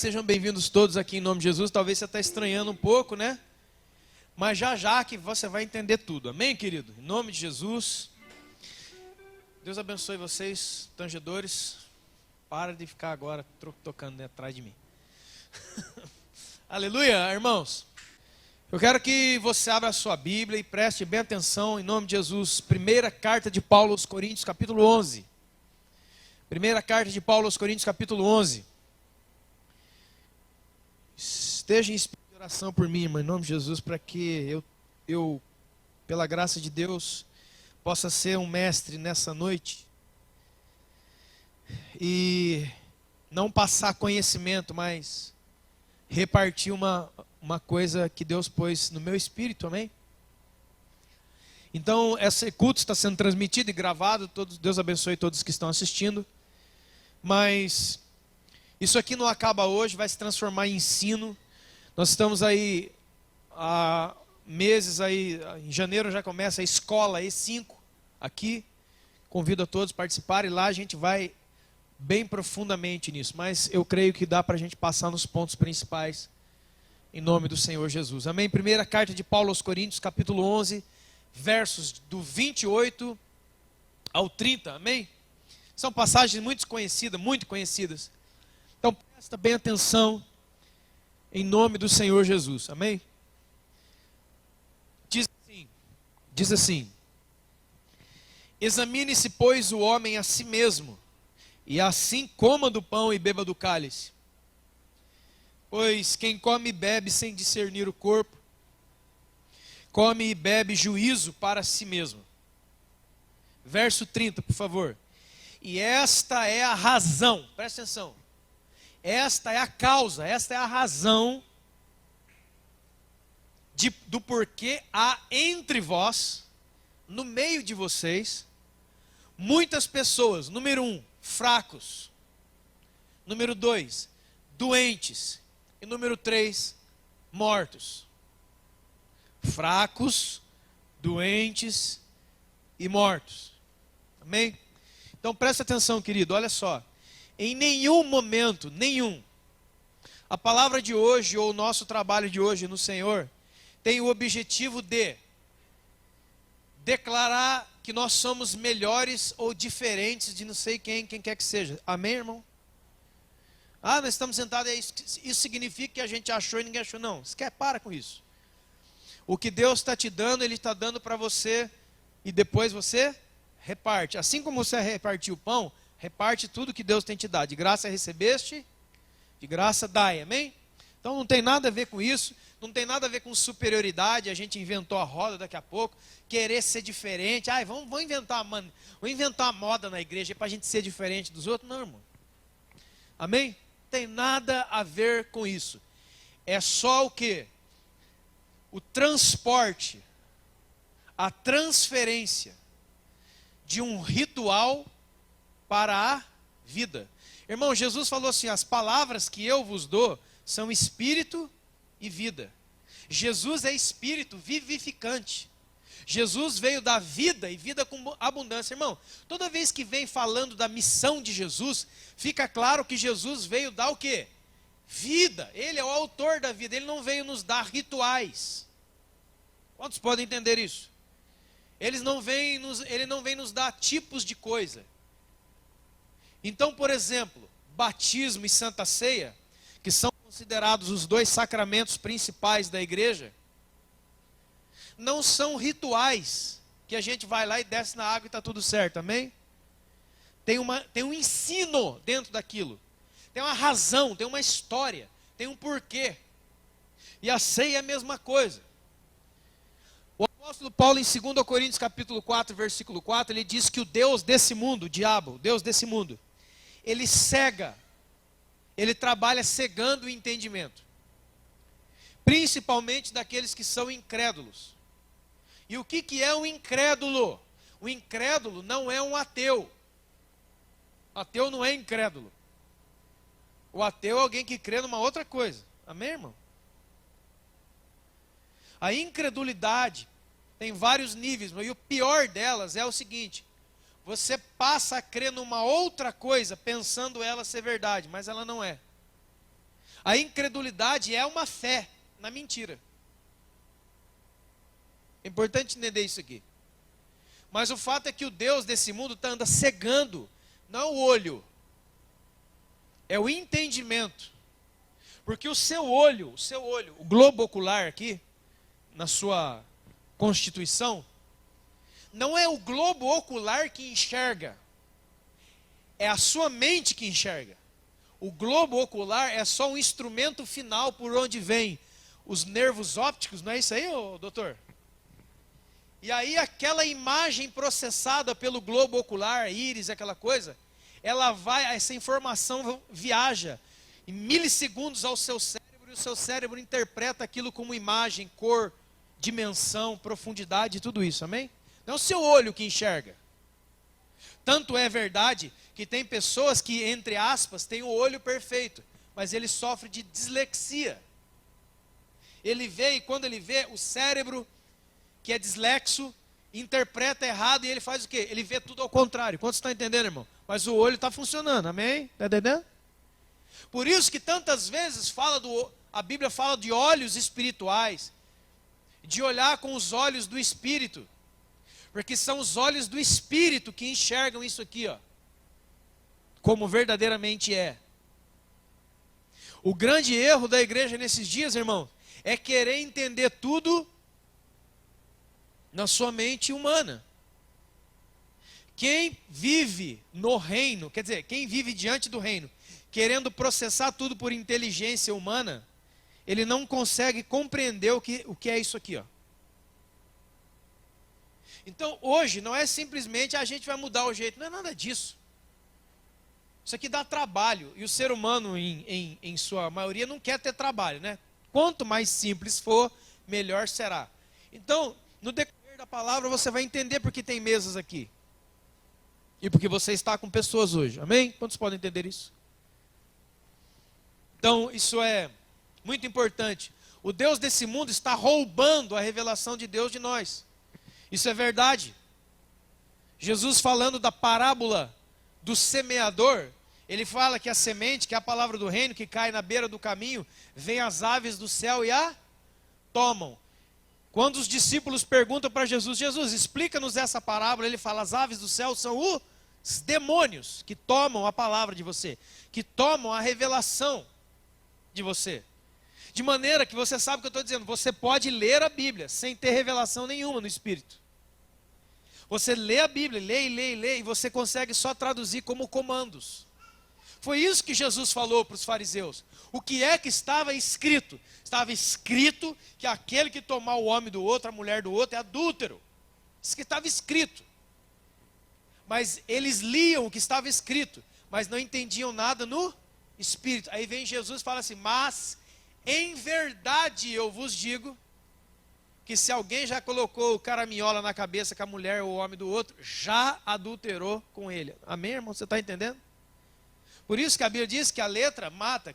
Sejam bem-vindos todos aqui em nome de Jesus. Talvez você está estranhando um pouco, né? Mas já que você vai entender tudo. Amém, querido? Em nome de Jesus. Deus abençoe vocês, tangedores. Para de ficar agora tocando atrás de mim. Aleluia, irmãos. Eu quero que você abra a sua Bíblia e preste bem atenção em nome de Jesus. Primeira carta de Paulo aos Coríntios, capítulo 11. Primeira carta de Paulo aos Coríntios, capítulo 11. Esteja em espírito de oração por mim, irmão, em nome de Jesus, para que eu, pela graça de Deus, possa ser um mestre nessa noite e não passar conhecimento, mas repartir uma coisa que Deus pôs no meu espírito, amém? Então, esse culto está sendo transmitido e gravado, Deus abençoe todos que estão assistindo, mas isso aqui não acaba hoje, vai se transformar em ensino. Nós estamos aí há meses, aí, em janeiro já começa a escola E5 aqui. Convido a todos a participarem, lá a gente vai bem profundamente nisso. Mas eu creio que dá para a gente passar nos pontos principais, em nome do Senhor Jesus. Amém? Primeira carta de Paulo aos Coríntios, capítulo 11, versos do 28 ao 30. Amém? São passagens muito conhecidas. Então presta bem atenção em nome do Senhor Jesus. Amém? Diz assim: examine-se, pois, o homem a si mesmo, e assim coma do pão e beba do cálice. Pois quem come e bebe sem discernir o corpo, come e bebe juízo para si mesmo. Verso 30, por favor. E esta é a razão, presta atenção. Esta é a causa, esta é a razão do porquê há entre vós, no meio de vocês, muitas pessoas. Número 1, fracos. Número 2, doentes. E número 3, mortos. Fracos, doentes e mortos. Amém? Então presta atenção, querido, olha só. Em nenhum momento, a palavra de hoje ou o nosso trabalho de hoje no Senhor tem o objetivo de declarar que nós somos melhores ou diferentes de não sei quem quer que seja. Amém, irmão? Nós estamos sentados, isso significa que a gente achou e ninguém achou. Não, para com isso. O que Deus está te dando, Ele está dando para você e depois você reparte. Assim como você repartiu o pão, reparte tudo que Deus tem te dado. De graça recebeste, de graça dai, amém? Então não tem nada a ver com isso, não tem nada a ver com superioridade. A gente inventou a roda daqui a pouco, querer ser diferente. Vamos inventar a moda na igreja para a gente ser diferente dos outros. Não, irmão. Amém? Não tem nada a ver com isso. É só o quê? O transporte, a transferência de um ritual para a vida. Irmão, Jesus falou assim: as palavras que eu vos dou são espírito e vida. Jesus é espírito vivificante. Jesus veio dar vida e vida com abundância. Irmão, toda vez que vem falando da missão de Jesus, fica claro que Jesus veio dar o quê? Vida. Ele é o autor da vida. Ele não veio nos dar rituais. Quantos podem entender isso? Ele não vem nos dar tipos de coisa. Então, por exemplo, batismo e santa ceia, que são considerados os dois sacramentos principais da igreja, não são rituais que a gente vai lá e desce na água e está tudo certo, amém? Tem um ensino dentro daquilo, tem uma razão, tem uma história, tem um porquê. E a ceia é a mesma coisa. O apóstolo Paulo, em 2 Coríntios capítulo 4, versículo 4, ele diz que o Deus desse mundo, o diabo, o Deus desse mundo, ele cega, ele trabalha cegando o entendimento, principalmente daqueles que são incrédulos. E o que é um incrédulo? O incrédulo não é um ateu. O ateu não é incrédulo. O ateu é alguém que crê numa outra coisa. Amém, irmão? A incredulidade tem vários níveis, e o pior delas é o seguinte: você passa a crer numa outra coisa, pensando ela ser verdade, mas ela não é. A incredulidade é uma fé na mentira. É importante entender isso aqui. Mas o fato é que o Deus desse mundo anda cegando, não o olho, é o entendimento. Porque o seu olho, o globo ocular aqui, na sua constituição, não é o globo ocular que enxerga, é a sua mente que enxerga. O globo ocular é só um instrumento final por onde vem os nervos ópticos, não é isso aí, doutor? E aí aquela imagem processada pelo globo ocular, íris, aquela coisa, essa informação viaja em milissegundos ao seu cérebro, e o seu cérebro interpreta aquilo como imagem, cor, dimensão, profundidade, tudo isso, amém? Não é o seu olho que enxerga. Tanto é verdade que tem pessoas que, entre aspas, têm o olho perfeito, mas ele sofre de dislexia. Ele vê, e quando ele vê, o cérebro, que é dislexo, interpreta errado, e ele faz o quê? Ele vê tudo ao contrário. Quantos estão entendendo, irmão? Mas o olho está funcionando, amém? Está entendendo? Por isso que tantas vezes a Bíblia fala de olhos espirituais, de olhar com os olhos do Espírito, porque são os olhos do Espírito que enxergam isso aqui, ó, como verdadeiramente é. O grande erro da igreja nesses dias, irmão, é querer entender tudo na sua mente humana. Quem vive no reino, quer dizer, quem vive diante do reino, querendo processar tudo por inteligência humana, ele não consegue compreender o que é isso aqui, ó. Então, hoje, não é simplesmente a gente vai mudar o jeito, não é nada disso. Isso aqui dá trabalho, e o ser humano, em sua maioria, não quer ter trabalho, né? Quanto mais simples for, melhor será. Então, no decorrer da palavra, você vai entender porque tem mesas aqui. E porque você está com pessoas hoje, amém? Quantos podem entender isso? Então, isso é muito importante. O Deus desse mundo está roubando a revelação de Deus de nós. Isso é verdade. Jesus, falando da parábola do semeador, ele fala que a semente, que é a palavra do reino, que cai na beira do caminho, vem as aves do céu e a tomam. Quando os discípulos perguntam para Jesus, Jesus, explica-nos essa parábola, ele fala, as aves do céu são os demônios que tomam a palavra de você, que tomam a revelação de você. De maneira que você sabe o que eu estou dizendo, você pode ler a Bíblia sem ter revelação nenhuma no Espírito. Você lê a Bíblia, lê, e você consegue só traduzir como comandos. Foi isso que Jesus falou para os fariseus. O que é que estava escrito? Estava escrito que aquele que tomar o homem do outro, a mulher do outro, é adúltero. Isso que estava escrito. Mas eles liam o que estava escrito, mas não entendiam nada no Espírito. Aí vem Jesus e fala assim, mas em verdade eu vos digo, que se alguém já colocou o caraminhola na cabeça com a mulher ou o homem do outro, já adulterou com ele. Amém, irmão? Você está entendendo? Por isso que a Bíblia diz que a letra mata.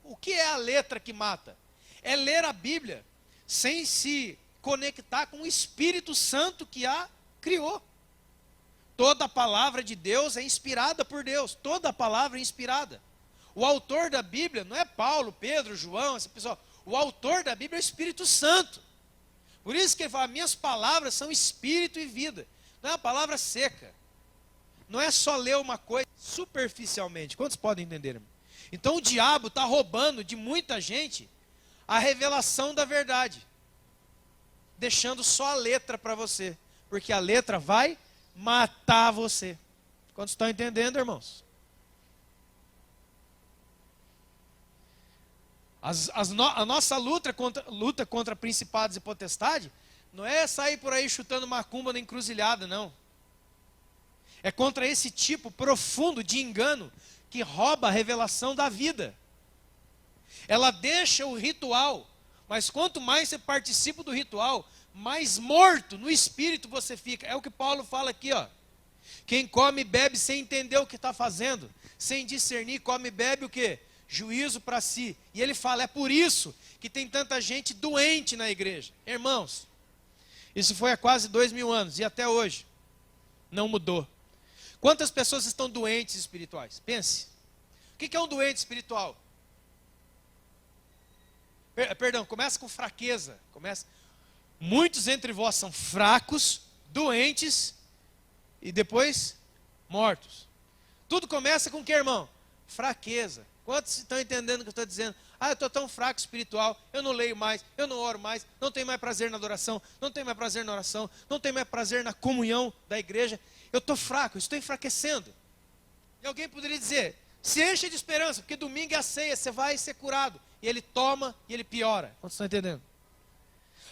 O que é a letra que mata? É ler a Bíblia sem se conectar com o Espírito Santo que a criou. Toda a palavra de Deus é inspirada por Deus. Toda a palavra é inspirada. O autor da Bíblia não é Paulo, Pedro, João, essa pessoa. O autor da Bíblia é o Espírito Santo. Por isso que ele fala, minhas palavras são espírito e vida. Não é uma palavra seca. Não é só ler uma coisa superficialmente. Quantos podem entender, irmão? Então o diabo está roubando de muita gente a revelação da verdade. Deixando só a letra para você. Porque a letra vai matar você. Quantos estão entendendo, irmãos? A nossa luta contra principados e potestades não é sair por aí chutando macumba na encruzilhada, não. É contra esse tipo profundo de engano que rouba a revelação da vida. Ela deixa o ritual, mas quanto mais você participa do ritual, mais morto no espírito você fica. É o que Paulo fala aqui, ó. Quem come e bebe sem entender o que está fazendo, sem discernir, come e bebe o quê? Juízo para si. E ele fala, é por isso que tem tanta gente doente na igreja. Irmãos, isso foi há quase 2000 anos e até hoje não mudou. Quantas pessoas estão doentes espirituais? Pense. O que é um doente espiritual? Perdão, começa com fraqueza. Muitos entre vós são fracos, doentes e depois mortos. Tudo começa com o que, irmão? Fraqueza. Quantos estão entendendo o que eu estou dizendo? Eu estou tão fraco espiritual, eu não leio mais, eu não oro mais, não tenho mais prazer na adoração, não tenho mais prazer na oração, não tenho mais prazer na comunhão da igreja. Eu estou fraco, estou enfraquecendo. E alguém poderia dizer, se enche de esperança, porque domingo é a ceia, você vai ser curado. E ele toma e ele piora. Quantos estão entendendo?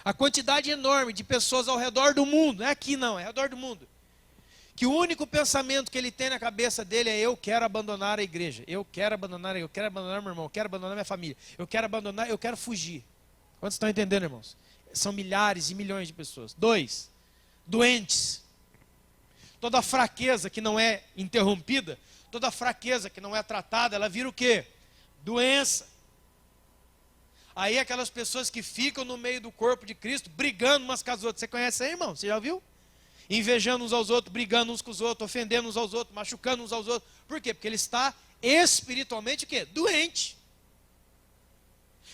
A quantidade enorme de pessoas ao redor do mundo, não é aqui não, é ao redor do mundo, que o único pensamento que ele tem na cabeça dele é: eu quero abandonar a igreja, eu quero abandonar meu irmão, eu quero abandonar minha família, eu quero fugir. Quantos estão entendendo, irmãos? São milhares e milhões de pessoas. 2, doentes. Toda fraqueza que não é interrompida, toda fraqueza que não é tratada, ela vira o quê? Doença. Aí aquelas pessoas que ficam no meio do corpo de Cristo, brigando umas com as outras. Você conhece aí, irmão? Você já viu? Invejando uns aos outros, brigando uns com os outros, ofendendo uns aos outros, machucando uns aos outros. Por quê? Porque ele está espiritualmente o quê? Doente.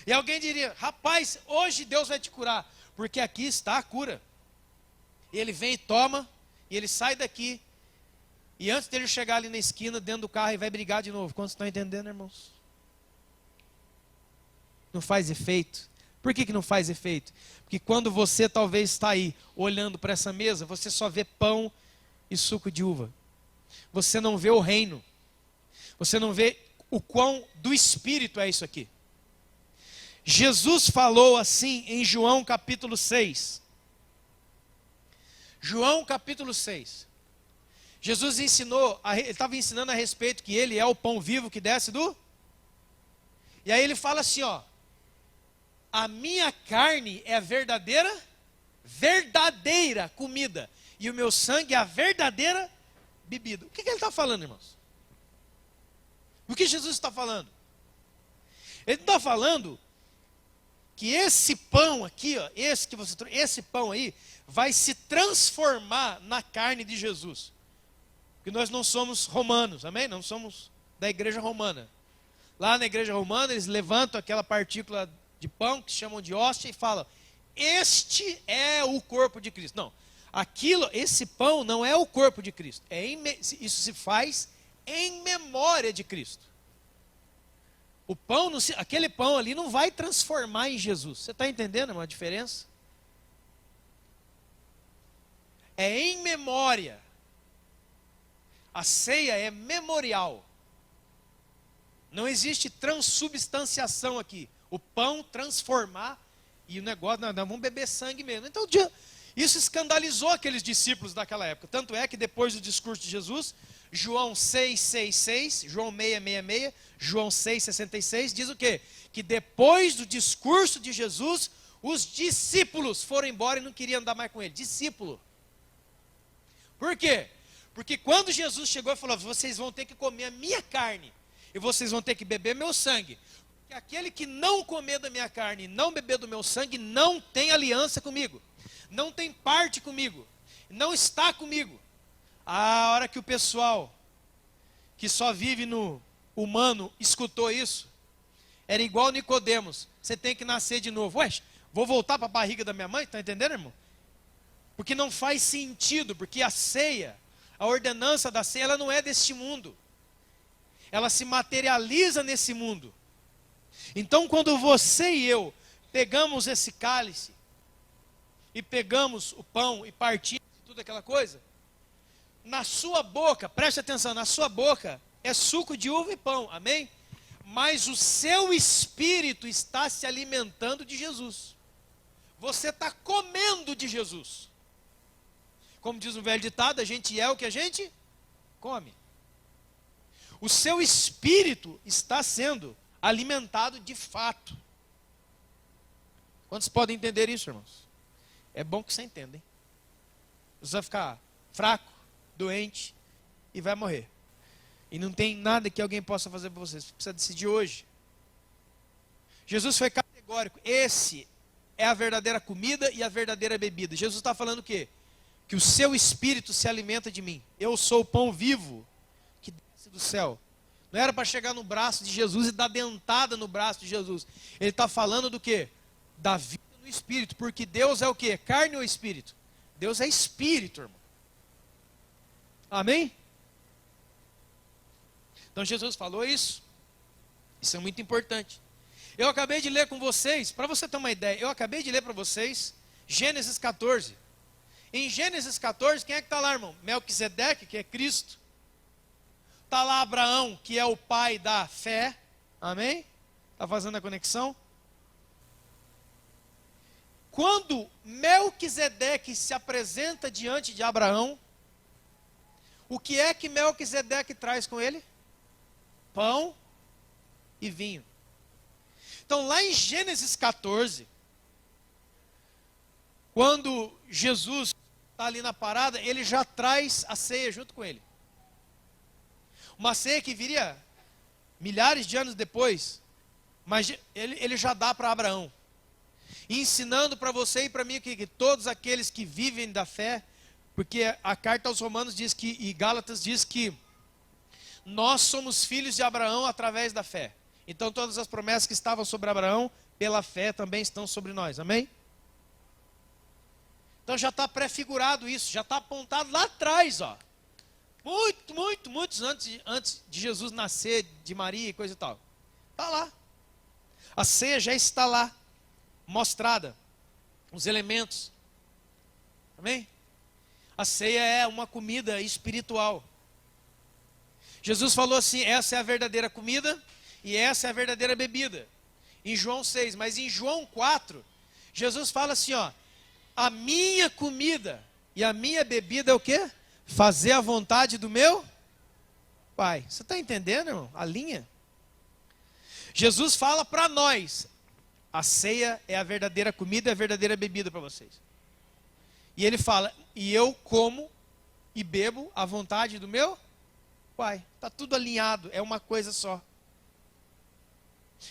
E alguém diria: rapaz, hoje Deus vai te curar, porque aqui está a cura. E ele vem e toma, e ele sai daqui, e antes dele chegar ali na esquina, dentro do carro, ele vai brigar de novo. Quantos estão entendendo, irmãos? Não faz efeito. Por que não faz efeito? Porque quando você talvez está aí, olhando para essa mesa, você só vê pão e suco de uva. Você não vê o reino. Você não vê o quão do Espírito é isso aqui. Jesus falou assim em João capítulo 6. João capítulo 6. Jesus ensinou, ele estava ensinando a respeito que ele é o pão vivo que desce do... E aí ele fala assim, ó: a minha carne é a verdadeira comida, e o meu sangue é a verdadeira bebida. O que ele está falando, irmãos? O que Jesus está falando? Ele está falando que esse pão aqui, ó, esse pão aí, vai se transformar na carne de Jesus. Porque nós não somos romanos, amém? Não somos da igreja romana. Lá na igreja romana, eles levantam aquela partícula de pão, que chamam de hóstia, e falam: este é o corpo de Cristo. Não, esse pão não é o corpo de Cristo. Isso se faz em memória de Cristo. O pão, aquele pão ali não vai transformar em Jesus. Você está entendendo uma diferença? É em memória. A ceia é memorial. Não existe transubstanciação aqui. O pão transformar e o negócio, nós vamos beber sangue mesmo. Então, isso escandalizou aqueles discípulos daquela época. Tanto é que depois do discurso de Jesus, João 6,66, João 6,66, João 6,66, diz o quê? Que depois do discurso de Jesus, os discípulos foram embora e não queriam andar mais com ele. Discípulo. Por quê? Porque quando Jesus chegou e falou: vocês vão ter que comer a minha carne, e vocês vão ter que beber meu sangue. Porque aquele que não comer da minha carne e não beber do meu sangue, não tem aliança comigo. Não tem parte comigo. Não está comigo. A hora que o pessoal que só vive no humano escutou isso, era igual Nicodemos: você tem que nascer de novo. Ué, vou voltar para a barriga da minha mãe? Está entendendo, irmão? Porque não faz sentido, porque a ceia, a ordenança da ceia, ela não é deste mundo. Ela se materializa nesse mundo. Então, quando você e eu pegamos esse cálice, e pegamos o pão e partimos tudo aquela coisa, na sua boca, preste atenção, na sua boca é suco de uva e pão, amém? Mas o seu espírito está se alimentando de Jesus. Você está comendo de Jesus. Como diz o velho ditado, a gente é o que a gente come. O seu espírito está sendo alimentado de fato. Quantos podem entender isso, irmãos? É bom que você entenda, hein? Você vai ficar fraco, doente e vai morrer. E não tem nada que alguém possa fazer por você. Você precisa decidir hoje. Jesus foi categórico. Esse é a verdadeira comida e a verdadeira bebida. Jesus está falando o quê? Que o seu espírito se alimenta de mim. Eu sou o pão vivo que desce do céu. Não era para chegar no braço de Jesus e dar dentada no braço de Jesus. Ele está falando do quê? Da vida no Espírito. Porque Deus é o quê? Carne ou Espírito? Deus é Espírito, irmão. Amém? Então Jesus falou isso. Isso é muito importante. Eu acabei de ler com vocês, para você ter uma ideia, eu acabei de ler para vocês Gênesis 14. Em Gênesis 14, quem é que está lá, irmão? Melquisedeque, que é Cristo. Está lá Abraão, que é o pai da fé. Amém? Está fazendo a conexão? Quando Melquisedeque se apresenta diante de Abraão, o que é que Melquisedeque traz com ele? Pão e vinho. Então, lá em Gênesis 14, quando Jesus está ali na parada, ele já traz a ceia junto com ele. Uma ceia que viria milhares de anos depois, mas ele já dá para Abraão. E ensinando para você e para mim que todos aqueles que vivem da fé, porque a carta aos Romanos diz que, e Gálatas diz que nós somos filhos de Abraão através da fé. Então todas as promessas que estavam sobre Abraão, pela fé também estão sobre nós, amém? Então já está prefigurado isso, já está apontado lá atrás, ó. Muitos antes de Jesus nascer, de Maria e coisa e tal. Está lá. A ceia já está lá, mostrada, os elementos. Amém? A ceia é uma comida espiritual. Jesus falou assim, essa é a verdadeira comida e essa é a verdadeira bebida. Em João 6, mas em João 4, Jesus fala assim, ó, a minha comida e a minha bebida é o quê? Fazer a vontade do meu Pai. Você está entendendo, irmão? A linha. Jesus fala para nós, a ceia é a verdadeira comida e a verdadeira bebida para vocês. E ele fala, e eu como e bebo a vontade do meu Pai. Está tudo alinhado, é uma coisa só.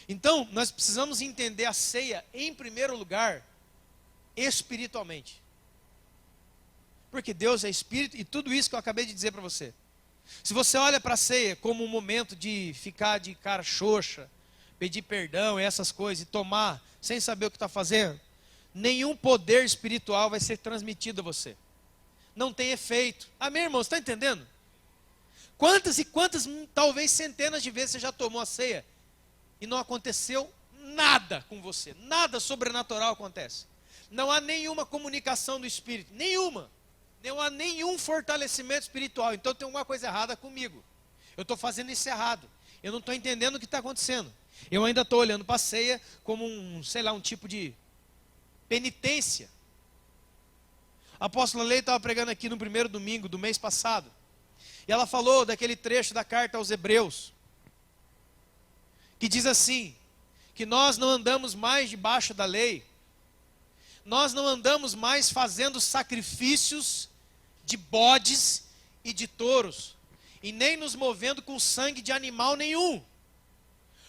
Então, nós precisamos entender a ceia, em primeiro lugar, espiritualmente. Porque Deus é Espírito e tudo isso que eu acabei de dizer para você. Se você olha para a ceia como um momento de ficar de cara xoxa, pedir perdão e essas coisas, e tomar sem saber o que está fazendo, nenhum poder espiritual vai ser transmitido a você. Não tem efeito. Amém, irmão? Você está entendendo? Quantas e quantas, talvez centenas de vezes você já tomou a ceia e não aconteceu nada com você. Nada sobrenatural acontece. Não há nenhuma comunicação do Espírito. Nenhuma. Não há nenhum fortalecimento espiritual. Então tem alguma coisa errada comigo. Eu estou fazendo isso errado. Eu não estou entendendo o que está acontecendo. Eu ainda estou olhando para a ceia como um tipo de penitência. A apóstola Leite estava pregando aqui no primeiro domingo do mês passado. E ela falou daquele trecho da carta aos Hebreus. Que diz assim, que nós não andamos mais debaixo da lei. Nós não andamos mais fazendo sacrifícios de bodes e de touros, e nem nos movendo com sangue de animal nenhum.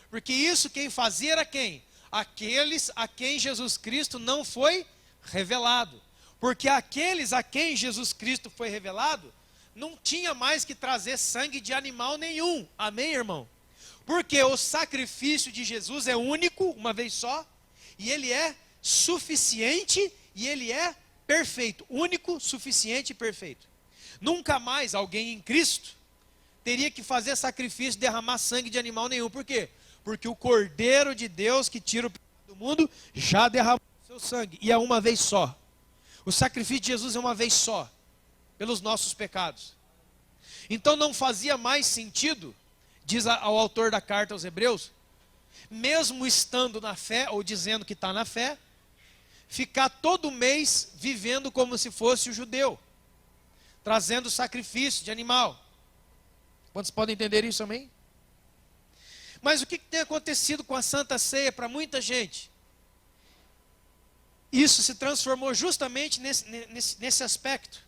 Porque isso quem fazia era quem? Aqueles a quem Jesus Cristo não foi revelado. Porque aqueles a quem Jesus Cristo foi revelado, não tinha mais que trazer sangue de animal nenhum. Amém, irmão? Porque o sacrifício de Jesus é único, uma vez só, e ele é suficiente e ele é perfeito, único, suficiente e perfeito. Nunca mais alguém em Cristo teria que fazer sacrifício, derramar sangue de animal nenhum. Por quê? Porque o Cordeiro de Deus que tira o pecado do mundo já derramou o seu sangue, e é uma vez só. O sacrifício de Jesus é uma vez só, pelos nossos pecados. Então não fazia mais sentido, diz ao autor da carta aos Hebreus, mesmo estando na fé, ou dizendo que está na fé, ficar todo mês vivendo como se fosse o judeu, trazendo sacrifício de animal. Quantos podem entender isso, amém? Mas o que tem acontecido com a Santa Ceia para muita gente? Isso se transformou justamente nesse aspecto.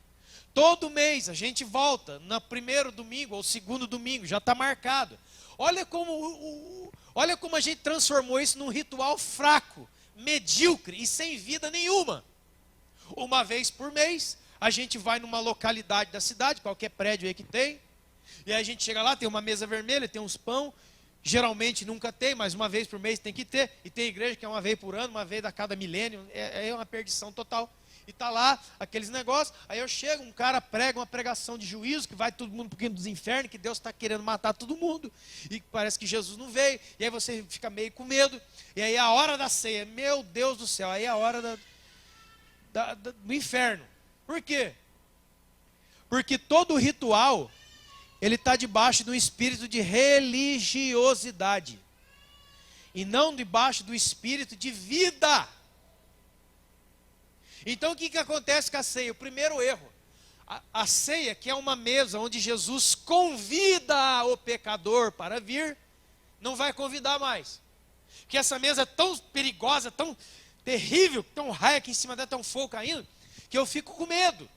Todo mês a gente volta, no primeiro domingo ou segundo domingo, já está marcado. Olha como a gente transformou isso num ritual fraco, medíocre e sem vida nenhuma. Uma vez por mês, a gente vai numa localidade da cidade, qualquer prédio aí que tem, E aí a gente chega lá, tem uma mesa vermelha, tem uns pão, geralmente nunca tem, mas uma vez por mês tem que ter, e tem igreja que é uma vez por ano, uma vez a cada milênio, é uma perdição total. E tá lá, aqueles negócios, aí eu chego, um cara prega uma pregação de juízo, que vai todo mundo pro dos infernos, que Deus está querendo matar todo mundo, e parece que Jesus não veio, e aí você fica meio com medo, e aí a hora da ceia, meu Deus do céu, aí é a hora do inferno. Por quê? Porque todo ritual, ele está debaixo de um espírito de religiosidade, e não debaixo do espírito de vida. Então o que acontece com a ceia? O primeiro erro, a ceia, que é uma mesa onde Jesus convida o pecador para vir, não vai convidar mais, porque essa mesa é tão perigosa, tão terrível, tão raia aqui em cima dela, tão fogo caindo, que eu fico com medo.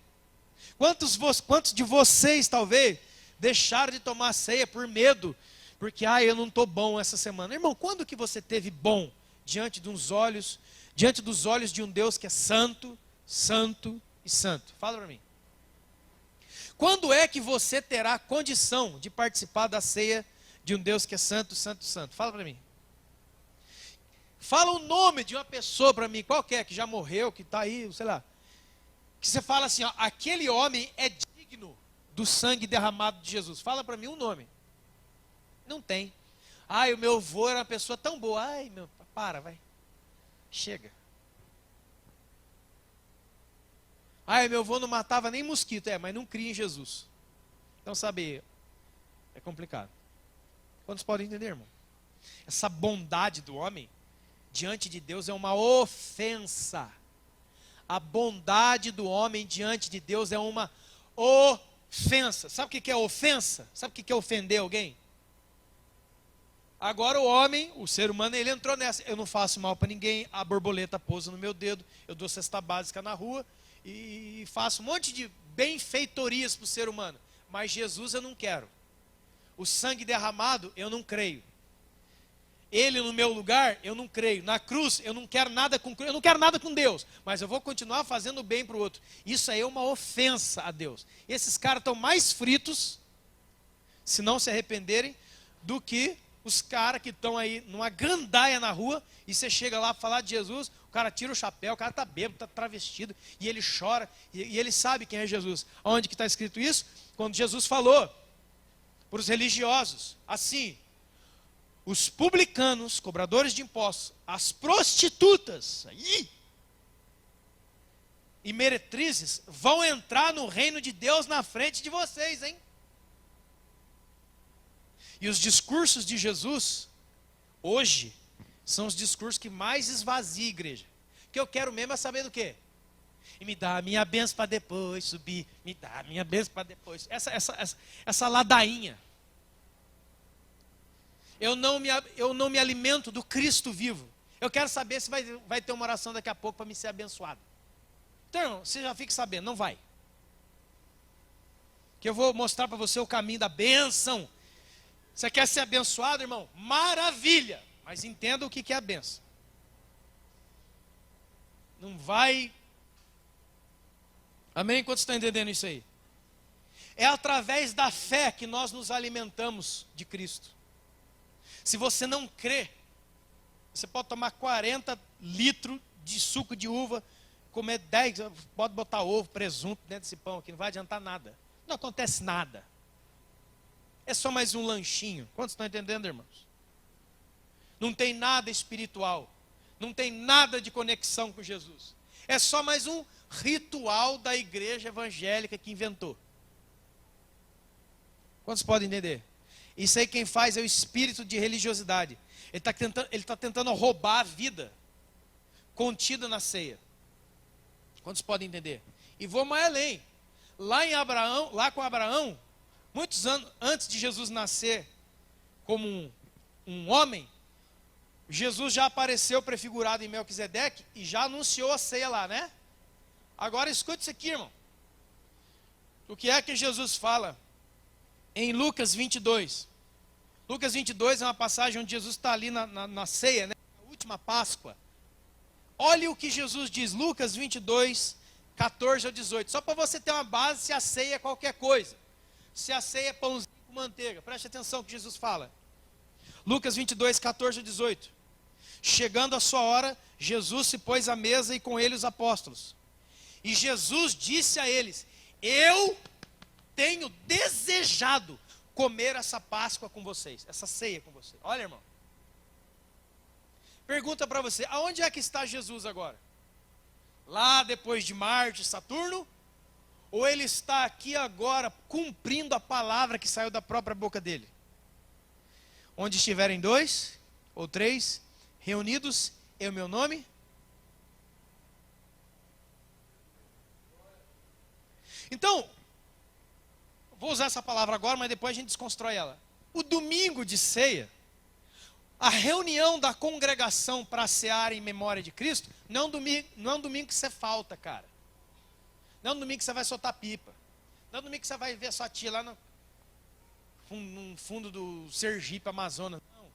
Quantos de vocês talvez deixaram de tomar ceia por medo, porque eu não estou bom essa semana? Irmão, quando que você teve bom diante dos olhos de um Deus que é santo, santo e santo? Fala para mim. Quando é que você terá condição de participar da ceia de um Deus que é santo, santo, santo? Fala para mim. Fala o nome de uma pessoa para mim, qualquer, que já morreu, que está aí, sei lá. Que você fala assim, ó, aquele homem é digno do sangue derramado de Jesus. Fala para mim um nome. Não tem. O meu avô era uma pessoa tão boa. Vai. Chega. Meu avô não matava nem mosquito. Mas não cria em Jesus. Então, sabe, é complicado. Quantos podem entender, irmão? Essa bondade do homem diante de Deus é uma ofensa. A bondade do homem diante de Deus é uma ofensa. Sabe o que é ofensa? Sabe o que é ofender alguém? Agora o homem, o ser humano, ele entrou nessa. Eu não faço mal para ninguém, a borboleta pousa no meu dedo, eu dou cesta básica na rua e faço um monte de benfeitorias para o ser humano. Mas Jesus eu não quero. O sangue derramado eu não creio. Ele no meu lugar eu não creio. Na cruz eu não quero nada com Deus, mas eu vou continuar fazendo bem para o outro. Isso aí é uma ofensa a Deus. Esses caras estão mais fritos, se não se arrependerem, do que os caras que estão aí numa gandaia na rua, e você chega lá para falar de Jesus, o cara tira o chapéu, o cara está bêbado, está travestido, e ele chora, e ele sabe quem é Jesus. Onde que está escrito isso? Quando Jesus falou para os religiosos, assim: os publicanos, cobradores de impostos, as prostitutas e meretrizes vão entrar no reino de Deus na frente de vocês, hein? E os discursos de Jesus, hoje, são os discursos que mais esvaziam a igreja. O que eu quero mesmo é saber do quê? E me dá a minha bênção para depois subir, me dá a minha bênção para depois. Essa ladainha. Eu não me alimento do Cristo vivo. Eu quero saber se vai ter uma oração daqui a pouco para me ser abençoado. Então, irmão, você já fica sabendo, não vai. Que eu vou mostrar para você o caminho da bênção. Você quer ser abençoado, irmão? Maravilha! Mas entenda o que é a bênção. Não vai... Amém? Quantos estão entendendo isso aí? É através da fé que nós nos alimentamos de Cristo. Se você não crê, você pode tomar 40 litros de suco de uva, comer 10, pode botar ovo, presunto dentro desse pão aqui, não vai adiantar nada. Não acontece nada. É só mais um lanchinho. Quantos estão entendendo, irmãos? Não tem nada espiritual. Não tem nada de conexão com Jesus. É só mais um ritual da igreja evangélica que inventou. Quantos podem entender? Isso aí quem faz é o espírito de religiosidade. Ele está tentando roubar a vida contida na ceia. Quantos podem entender? E vou mais além. Lá com Abraão, muitos anos antes de Jesus nascer como um homem, Jesus já apareceu prefigurado em Melquisedeque e já anunciou a ceia lá, né? Agora escute isso aqui, irmão. O que é que Jesus fala em Lucas 22? Lucas 22 é uma passagem onde Jesus está ali na ceia, né? Na última Páscoa. Olha o que Jesus diz, Lucas 22, 14 ao 18. Só para você ter uma base se a ceia é qualquer coisa. Se a ceia é pãozinho com manteiga. Preste atenção que Jesus fala. Lucas 22, 14 e 18. Chegando a sua hora, Jesus se pôs à mesa e com ele os apóstolos. E Jesus disse a eles: eu tenho desejado comer essa Páscoa com vocês, essa ceia com vocês. Olha, irmão. Pergunta para você, aonde é que está Jesus agora? Lá depois de Marte, Saturno? Ou ele está aqui agora cumprindo a palavra que saiu da própria boca dele? Onde estiverem 2 ou 3 reunidos em meu nome? Então, vou usar essa palavra agora, mas depois a gente desconstrói ela. O domingo de ceia, a reunião da congregação para cear em memória de Cristo, não é um domingo que você falta, cara. Não é um domingo que você vai soltar pipa. Não é um domingo que você vai ver sua tia lá no fundo do Sergipe, Amazonas. Não.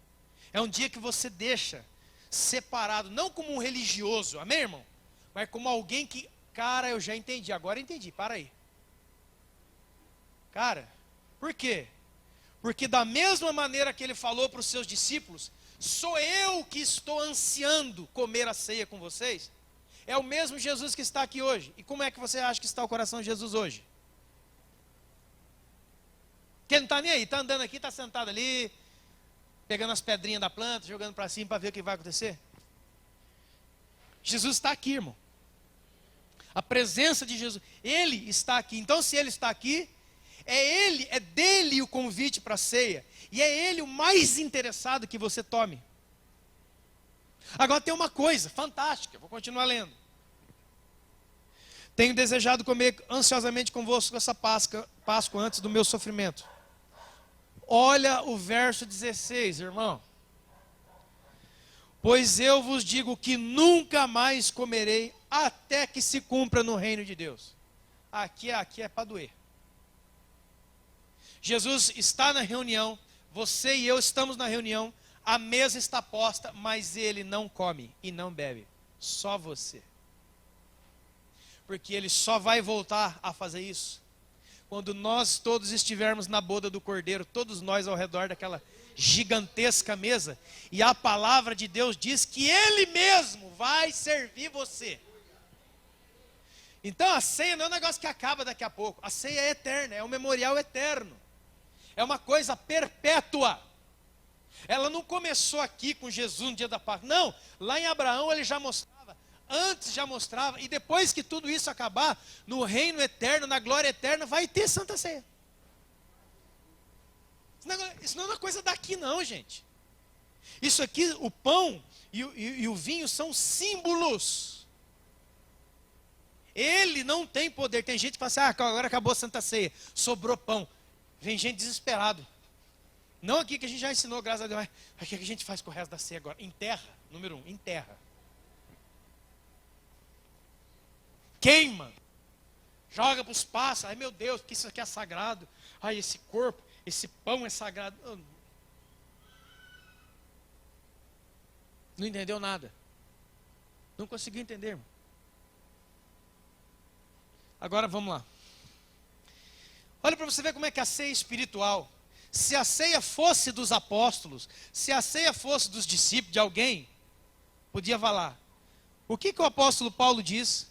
É um dia que você deixa separado, não como um religioso, amém, irmão? Mas como alguém que, cara, eu já entendi, agora entendi, para aí. Cara, por quê? Porque da mesma maneira que ele falou para os seus discípulos, sou eu que estou ansiando comer a ceia com vocês. É o mesmo Jesus que está aqui hoje. E como é que você acha que está o coração de Jesus hoje? Que ele não está nem aí, está andando aqui, está sentado ali, pegando as pedrinhas da planta, jogando para cima para ver o que vai acontecer. Jesus está aqui, irmão. A presença de Jesus, ele está aqui. Então, se ele está aqui, é dele o convite para a ceia. E é ele o mais interessado que você tome. Agora tem uma coisa fantástica, vou continuar lendo. Tenho desejado comer ansiosamente convosco essa Páscoa antes do meu sofrimento. Olha o verso 16, irmão. Pois eu vos digo que nunca mais comerei até que se cumpra no reino de Deus. Aqui é para doer. Jesus está na reunião, você e eu estamos na reunião, a mesa está posta, mas ele não come e não bebe, só você. Porque ele só vai voltar a fazer isso quando nós todos estivermos na boda do Cordeiro, todos nós ao redor daquela gigantesca mesa, e a palavra de Deus diz que ele mesmo vai servir você. Então a ceia não é um negócio que acaba daqui a pouco, a ceia é eterna, é um memorial eterno, é uma coisa perpétua. Ela não começou aqui com Jesus no dia da Páscoa, não, lá em Abraão ele já mostrava, antes já mostrava, e depois que tudo isso acabar, no reino eterno, na glória eterna, vai ter Santa Ceia. Isso não é uma coisa daqui não, gente. Isso aqui, o pão e o vinho são símbolos. Ele não tem poder. Tem gente que fala assim, agora acabou a Santa Ceia, sobrou pão. Vem gente desesperado. Não aqui que a gente já ensinou, graças a Deus, mas o que a gente faz com o resto da ceia agora? Enterra, número 1, enterra. Queima. Joga para os pássaros. Ai meu Deus, porque isso aqui é sagrado. Ai, esse corpo, esse pão é sagrado. Não entendeu nada. Não conseguiu entender, irmão. Agora vamos lá. Olha para você ver como é que a ceia é espiritual. Se a ceia fosse dos apóstolos, se a ceia fosse dos discípulos, de alguém, podia falar. O que o apóstolo Paulo diz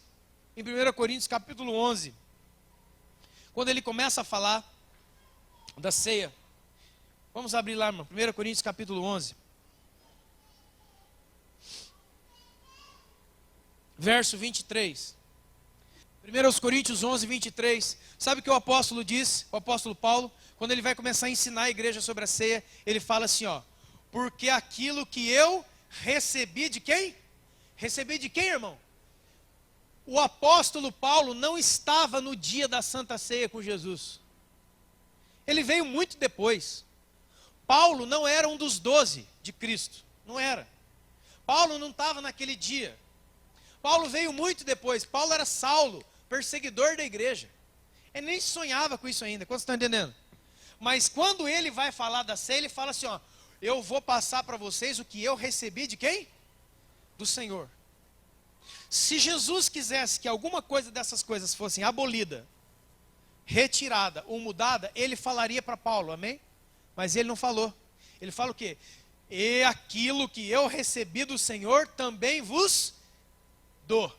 em 1 Coríntios capítulo 11, quando ele começa a falar da ceia? Vamos abrir lá, irmão, 1 Coríntios capítulo 11. Verso 23. 1 Coríntios 11, 23. Sabe o que o apóstolo diz, o apóstolo Paulo? Quando ele vai começar a ensinar a igreja sobre a ceia, ele fala assim, porque aquilo que eu recebi de quem? Recebi de quem, irmão? O apóstolo Paulo não estava no dia da Santa Ceia com Jesus. Ele veio muito depois. Paulo não era um dos 12 de Cristo, não era. Paulo não estava naquele dia. Paulo veio muito depois. Paulo era Saulo, perseguidor da igreja. Ele nem sonhava com isso ainda, quantos estão entendendo? Mas quando ele vai falar da ceia, ele fala assim, eu vou passar para vocês o que eu recebi de quem? Do Senhor. Se Jesus quisesse que alguma coisa dessas coisas fossem abolida, retirada ou mudada, ele falaria para Paulo, amém? Mas ele não falou. Ele fala o quê? E aquilo que eu recebi do Senhor também vos dou.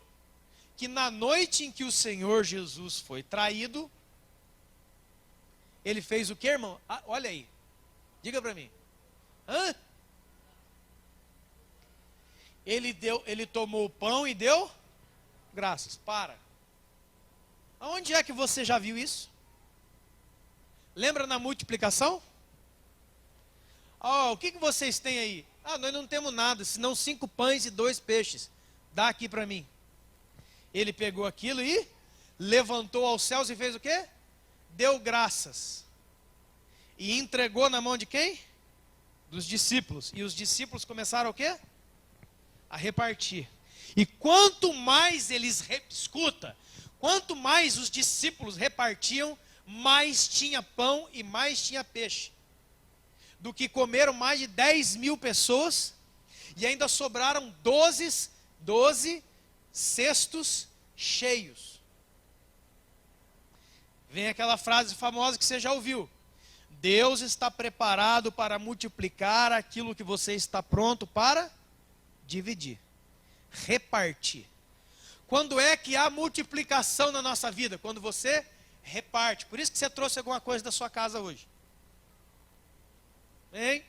Que na noite em que o Senhor Jesus foi traído, ele fez o quê, irmão? Ah, olha aí, diga para mim. Hã? Ele tomou o pão e deu graças. Para. Aonde é que você já viu isso? Lembra na multiplicação? O que vocês têm aí? Nós não temos nada, senão 5 pães e 2 peixes. Dá aqui para mim. Ele pegou aquilo e levantou aos céus e fez o quê? Deu graças. E entregou na mão de quem? Dos discípulos. E os discípulos começaram o quê? A repartir. E quanto mais quanto mais os discípulos repartiam, mais tinha pão e mais tinha peixe. Do que comeram mais de 10.000 pessoas, e ainda sobraram 12 cestos cheios. Vem aquela frase famosa que você já ouviu: Deus está preparado para multiplicar aquilo que você está pronto para dividir, repartir. Quando é que há multiplicação na nossa vida? Quando você reparte. Por isso que você trouxe alguma coisa da sua casa hoje. Hein?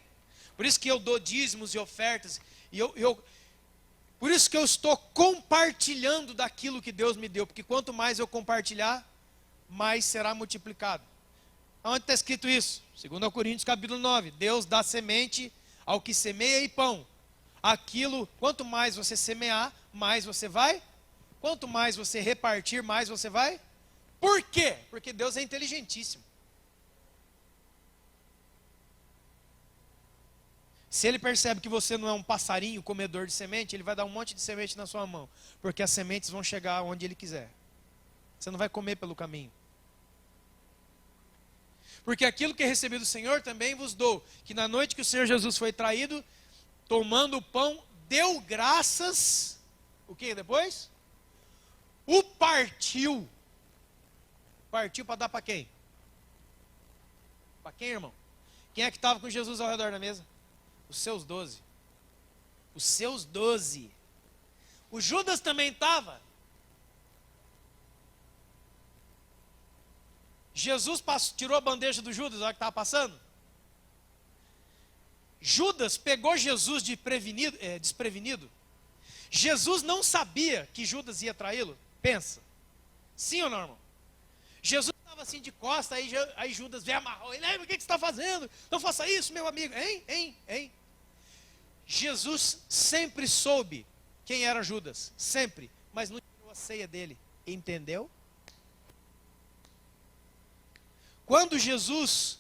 Por isso que eu dou dízimos e ofertas. Por isso que eu estou compartilhando daquilo que Deus me deu. Porque quanto mais eu compartilhar, mais será multiplicado. Onde está escrito isso? 2 Coríntios capítulo 9. Deus dá semente ao que semeia e pão. Aquilo, quanto mais você semear, mais você vai. Quanto mais você repartir, mais você vai. Por quê? Porque Deus é inteligentíssimo. Se ele percebe que você não é um passarinho comedor de semente, ele vai dar um monte de semente na sua mão. Porque as sementes vão chegar onde ele quiser. Você não vai comer pelo caminho. Porque aquilo que recebi do Senhor também vos dou. Que na noite que o Senhor Jesus foi traído, tomando o pão, deu graças. O que depois? O partiu. Partiu para dar para quem? Para quem, irmão? Quem é que estava com Jesus ao redor da mesa? Os seus 12. Os seus 12. O Judas também estava. Jesus tirou a bandeja do Judas na hora que estava passando. Judas pegou Jesus desprevenido. Jesus não sabia que Judas ia traí-lo. Pensa. Sim ou não, irmão? Jesus estava assim de costa, aí Judas veio amarrou ele. O que você está fazendo? Não faça isso, meu amigo. Hein? Jesus sempre soube quem era Judas. Sempre. Mas não tirou a ceia dele. Entendeu? Quando Jesus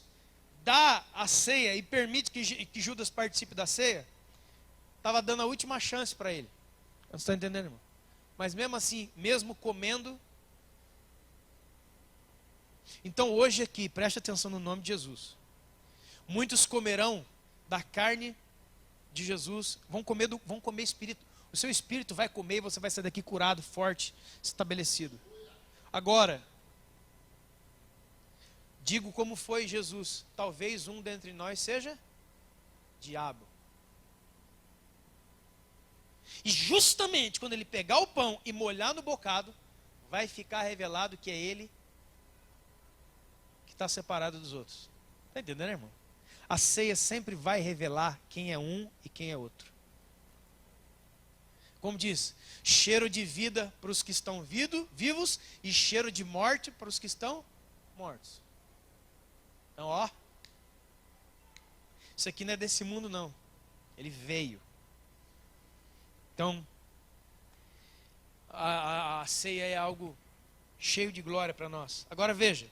dá a ceia e permite que Judas participe da ceia, estava dando a última chance para ele. Você está entendendo, irmão? Mas mesmo assim, mesmo comendo. Então hoje aqui, preste atenção no nome de Jesus. Muitos comerão da carne de Jesus, vão comer espírito. O seu espírito vai comer e você vai sair daqui curado, forte, estabelecido. Agora, digo como foi Jesus. Talvez um dentre nós seja diabo. E justamente quando ele pegar o pão e molhar no bocado, vai ficar revelado que é ele que está separado dos outros. Está entendendo, irmão? A ceia sempre vai revelar quem é um e quem é outro. Como diz, cheiro de vida para os que estão vivos e cheiro de morte para os que estão mortos. Então, isso aqui não é desse mundo não. Ele veio. Então, a ceia é algo cheio de glória para nós. Agora veja.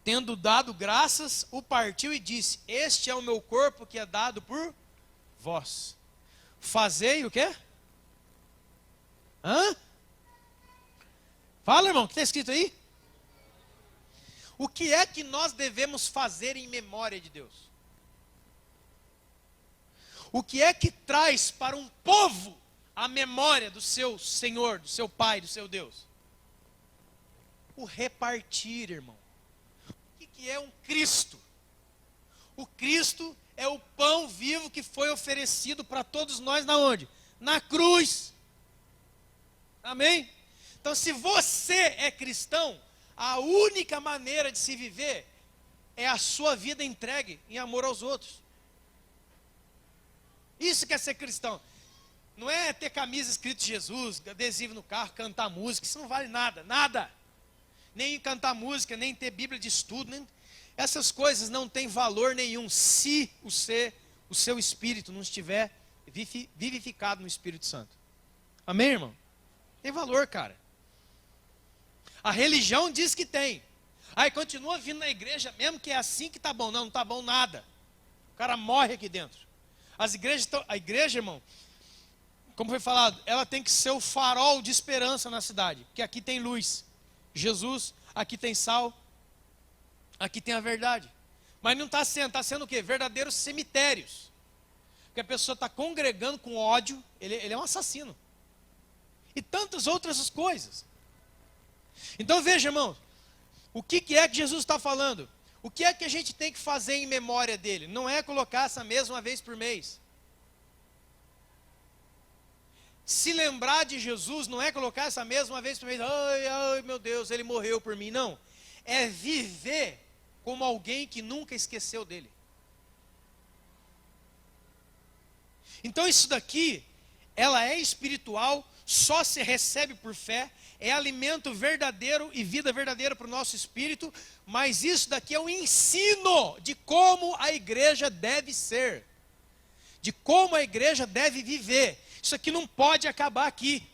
Tendo dado graças, o partiu e disse: este é o meu corpo que é dado por vós. Fazei o quê? Fala, irmão, o que está escrito aí? O que é que nós devemos fazer em memória de Deus? O que é que traz para um povo a memória do seu Senhor, do seu Pai, do seu Deus? o repartir, irmão. O que é um Cristo? O Cristo é o pão vivo que foi oferecido para todos nós na onde? Na cruz. Amém? Então, se você é cristão, a única maneira de se viver é a sua vida entregue em amor aos outros. Isso que é ser cristão. Não é ter camisa escrito Jesus, adesivo no carro, cantar música. Isso não vale nada, nada. Nem cantar música, nem ter Bíblia de estudo. Essas coisas não têm valor nenhum se o seu espírito não estiver vivificado no Espírito Santo. Amém, irmão? Tem valor, cara. A religião diz que tem. Aí continua vindo na igreja, mesmo que é assim que tá bom. Não, não tá bom nada. O cara morre aqui dentro. A igreja, irmão, como foi falado, ela tem que ser o farol de esperança na cidade. Porque aqui tem luz. Jesus, aqui tem sal. Aqui tem a verdade. Mas não está sendo, está sendo o quê? Verdadeiros cemitérios. Porque a pessoa está congregando com ódio, ele é um assassino. E tantas outras coisas. Então veja, irmão, o que é que Jesus está falando? O que é que a gente tem que fazer em memória dele? Não é colocar essa mesa uma vez por mês. Se lembrar de Jesus não é colocar essa mesa uma vez por mês. Ai, meu Deus, ele morreu por mim. Não. É viver como alguém que nunca esqueceu dele. Então isso daqui, ela é espiritual, só se recebe por fé, é alimento verdadeiro e vida verdadeira para o nosso espírito, mas isso daqui é um ensino de como a igreja deve ser, de como a igreja deve viver. Isso aqui não pode acabar aqui.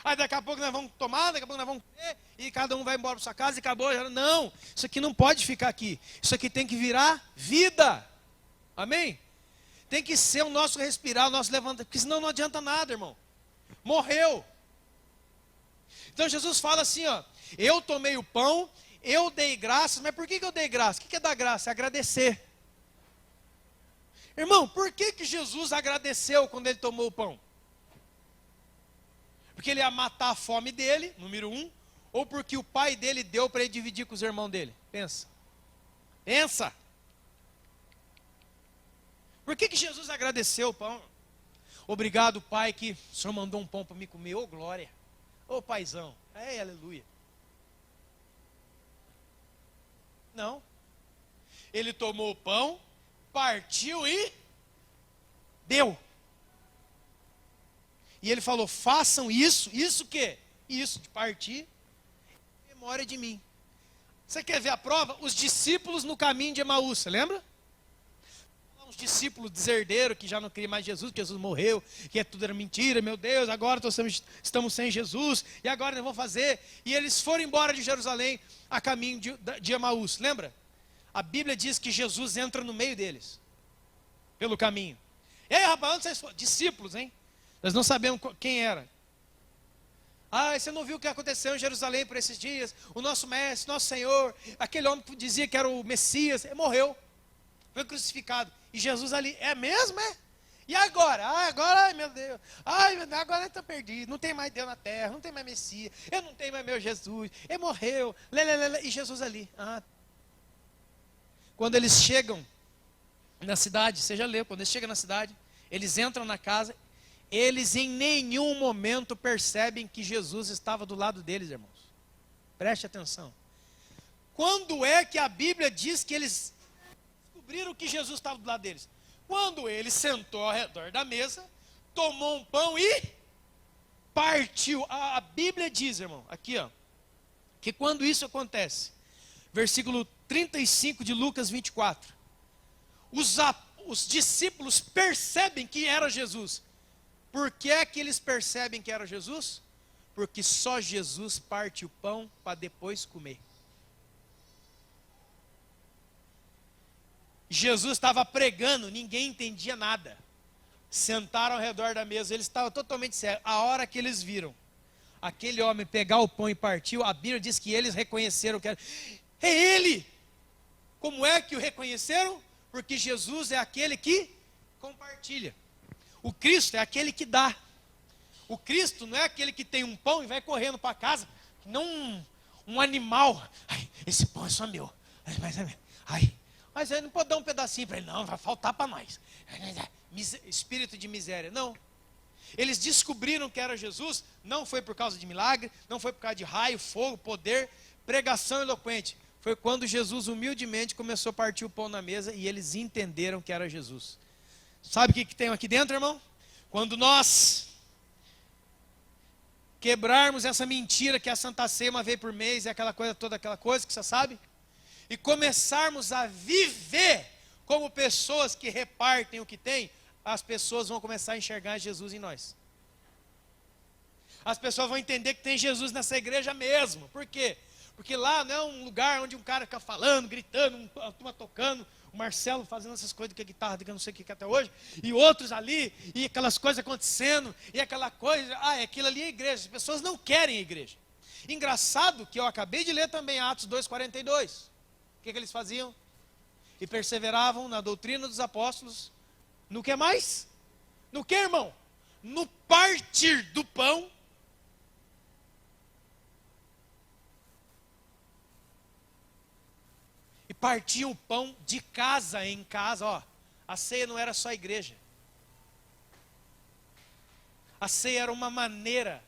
Aí daqui a pouco nós vamos tomar, daqui a pouco nós vamos comer, e cada um vai embora para sua casa e acabou. Não, isso aqui não pode ficar aqui. Isso aqui tem que virar vida. Amém? Tem que ser o nosso respirar, o nosso levantar, porque senão não adianta nada, irmão. Morreu. Então Jesus fala assim, ó, eu tomei o pão, eu dei graças, mas por que eu dei graça? O que é dar graça? É agradecer. Irmão, por que Jesus agradeceu quando ele tomou o pão? Porque ele ia matar a fome dele, número 1, ou porque o pai dele deu para ele dividir com os irmãos dele? Pensa. Pensa. Por que Jesus agradeceu o pão? Obrigado, Pai, que o Senhor mandou um pão para me comer. Ô, glória. Ô, paizão. Aleluia. Não. Ele tomou o pão, partiu e deu. E ele falou, façam isso. Isso o quê? Isso de partir, em memória de mim. Você quer ver a prova? Os discípulos no caminho de Emaús, você lembra? Os discípulos deserdeiros que já não queriam mais Jesus, que Jesus morreu, que tudo era mentira, meu Deus, agora estamos sem Jesus, e agora nós vamos fazer? E eles foram embora de Jerusalém a caminho de Emaús, lembra? A Bíblia diz que Jesus entra no meio deles, pelo caminho. E aí, rapaz, onde vocês foram? Discípulos, hein? Nós não sabemos quem era. Ah, você não viu o que aconteceu em Jerusalém por esses dias? O nosso mestre, nosso Senhor, aquele homem que dizia que era o Messias, ele morreu, foi crucificado. E Jesus ali, é mesmo, é? E agora? Ah, agora, ai meu Deus. Ai meu Deus, agora eu estou perdido. Não tem mais Deus na terra, não tem mais Messias. Eu não tenho mais meu Jesus. Ele morreu. E Jesus ali. Ah. Quando eles chegam na cidade, você já leu, quando eles chegam na cidade, eles entram na casa, eles em nenhum momento percebem que Jesus estava do lado deles, irmãos. Preste atenção. Quando é que a Bíblia diz que eles descobriram que Jesus estava do lado deles? Quando ele sentou ao redor da mesa, tomou um pão e partiu. A Bíblia diz, irmão, aqui ó, que quando isso acontece, versículo 35 de Lucas 24, os discípulos percebem que era Jesus. Por que é que eles percebem que era Jesus? Porque só Jesus parte o pão para depois comer. Jesus estava pregando, ninguém entendia nada. Sentaram ao redor da mesa, eles estavam totalmente sérios. A hora que eles viram aquele homem pegar o pão e partiu, a Bíblia diz que eles reconheceram que era. É ele! Como é que o reconheceram? Porque Jesus é aquele que compartilha. O Cristo é aquele que dá. O Cristo não é aquele que tem um pão e vai correndo para casa. Não, um animal. Ai, esse pão é só meu. Mas eu não pode dar um pedacinho para ele. Não, vai faltar para nós. Espírito de miséria. Não. Eles descobriram que era Jesus, não foi por causa de milagre, não foi por causa de raio, fogo, poder, pregação eloquente. Foi quando Jesus humildemente começou a partir o pão na mesa e eles entenderam que era Jesus. Sabe o que tem aqui dentro, irmão? Quando nós quebrarmos essa mentira que é a Santa Ceia uma vez por mês, e aquela coisa toda, aquela coisa que você sabe, e começarmos a viver como pessoas que repartem o que tem, as pessoas vão começar a enxergar Jesus em nós. As pessoas vão entender que tem Jesus nessa igreja mesmo. Por quê? Porque lá não é um lugar onde um cara fica falando, gritando, uma turma tocando, o Marcelo fazendo essas coisas com a guitarra, que eu não sei o que é até hoje, e outros ali, e aquelas coisas acontecendo, e aquela coisa, aquilo ali é igreja. As pessoas não querem a igreja. Engraçado que eu acabei de ler também Atos 2,42. O que eles faziam? E perseveravam na doutrina dos apóstolos. No que mais? No que, irmão? No partir do pão. E partiam o pão de casa em casa. Ó, a ceia não era só a igreja. A ceia era uma maneira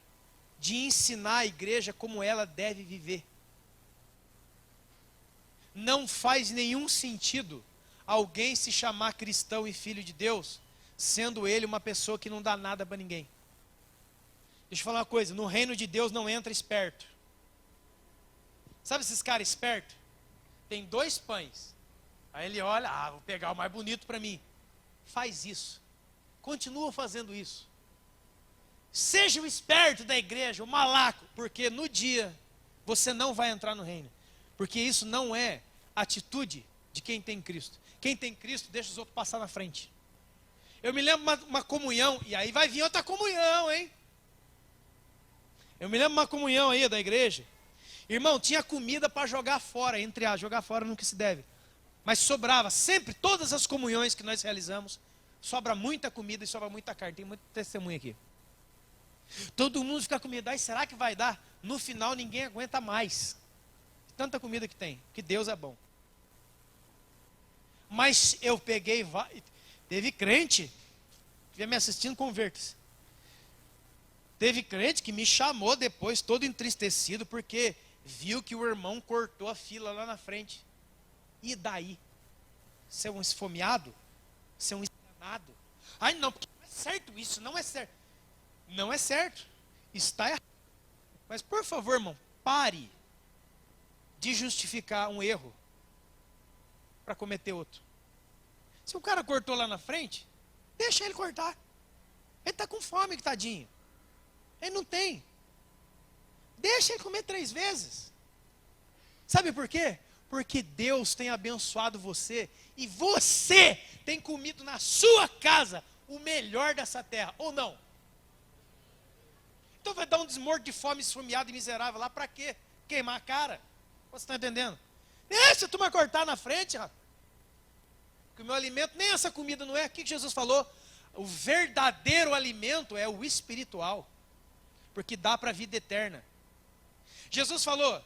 de ensinar a igreja como ela deve viver. Não faz nenhum sentido alguém se chamar cristão e filho de Deus, sendo ele uma pessoa que não dá nada para ninguém. Deixa eu falar uma coisa, no reino de Deus não entra esperto. Sabe esses caras espertos? Tem 2 pães. Aí ele olha, vou pegar o mais bonito para mim. Faz isso. Continua fazendo isso. Seja o esperto da igreja, o malaco, porque no dia você não vai entrar no reino. Porque isso não é atitude de quem tem Cristo. Quem tem Cristo deixa os outros passar na frente. Eu me lembro uma comunhão, e aí vai vir outra comunhão, hein? Eu me lembro uma comunhão aí da igreja. Irmão, tinha comida para jogar fora, jogar fora nunca se deve. Mas sobrava, sempre, todas as comunhões que nós realizamos, sobra muita comida e sobra muita carne. Tem muito testemunho aqui. Todo mundo fica com medo, será que vai dar? No final ninguém aguenta mais. Tanta comida que tem, que Deus é bom. Mas eu peguei, teve crente, que estiver me assistindo, converta-se. Teve crente que me chamou depois, todo entristecido, porque viu que o irmão cortou a fila lá na frente. E daí? Ser um esfomeado? Ser um enganado? Ai não, porque não é certo isso, não é certo. Não é certo, está errado. Mas por favor, irmão, pare de justificar um erro para cometer outro. Se o cara cortou lá na frente, deixa ele cortar. Ele está com fome, tadinho. Ele não tem. Deixa ele comer 3 vezes. Sabe por quê? Porque Deus tem abençoado você e você tem comido na sua casa o melhor dessa terra, ou não? Então vai dar um desmorto de fome, esfomeado e miserável lá para quê? Queimar a cara. Você está entendendo? Deixa a turma cortar na frente, rapaz. Porque o meu alimento, nem essa comida não é. O que Jesus falou? O verdadeiro alimento é o espiritual. Porque dá para a vida eterna. Jesus falou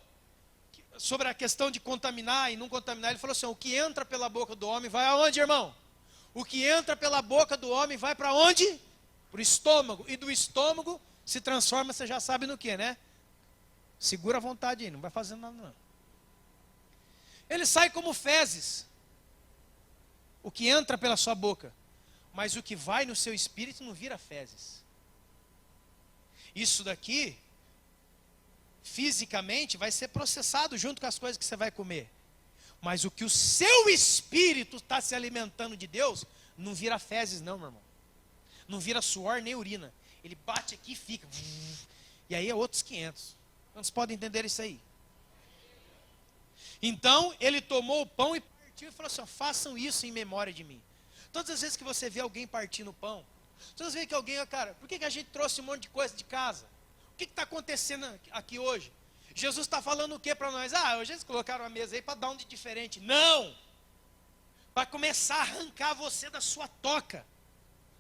sobre a questão de contaminar e não contaminar. Ele falou assim, o que entra pela boca do homem vai aonde, irmão? O que entra pela boca do homem vai para onde? Para o estômago. E do estômago se transforma, você já sabe no que, né? Segura a vontade aí, não vai fazendo nada não. Ele sai como fezes. O que entra pela sua boca. Mas o que vai no seu espírito não vira fezes. Isso daqui, fisicamente, vai ser processado junto com as coisas que você vai comer. Mas o que o seu espírito está se alimentando de Deus, não vira fezes não, meu irmão. Não vira suor nem urina. Ele bate aqui e fica. E aí é outros 500. Quantos podem entender isso aí? Então, ele tomou o pão e partiu e falou assim, façam isso em memória de mim. Todas as vezes que você vê alguém partindo o pão, todas as vezes que alguém, cara, por que a gente trouxe um monte de coisa de casa? O que está acontecendo aqui hoje? Jesus está falando o que para nós? Hoje eles colocaram a mesa aí para dar um de diferente. Não! Para começar a arrancar você da sua toca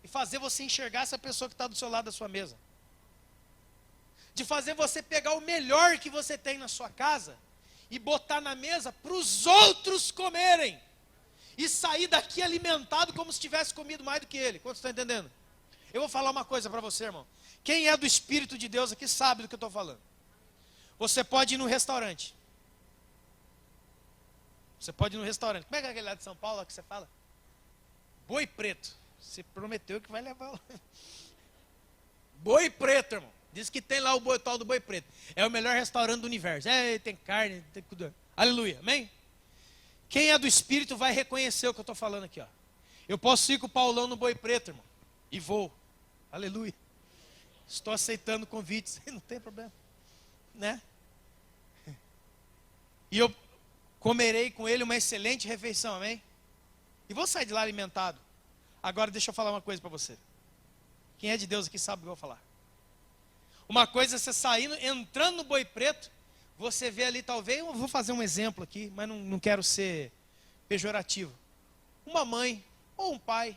e fazer você enxergar essa pessoa que está do seu lado da sua mesa. de fazer você pegar o melhor que você tem na sua casa e botar na mesa para os outros comerem. E sair daqui alimentado como se tivesse comido mais do que ele. Quantos estão entendendo? Eu vou falar uma coisa para você, irmão. Quem é do Espírito de Deus aqui sabe do que eu estou falando. Você pode ir no restaurante. Você pode ir no restaurante. Como é que é aquele lá de São Paulo que você fala? Boi preto. Você prometeu que vai levar. Boi preto, irmão. Diz que tem lá o tal do boi preto. É o melhor restaurante do universo. Tem carne, tem tudo. Aleluia. Amém? Quem é do Espírito vai reconhecer o que eu estou falando aqui. Ó. Eu posso ir com o Paulão no boi preto, irmão. E vou. Aleluia. Estou aceitando convites. Não tem problema. Né? E eu comerei com ele uma excelente refeição. Amém? E vou sair de lá alimentado. Agora deixa eu falar uma coisa para você. Quem é de Deus aqui sabe o que eu vou falar. Uma coisa é você saindo, entrando no boi preto, você vê ali talvez, eu vou fazer um exemplo aqui, mas não quero ser pejorativo. Uma mãe ou um pai,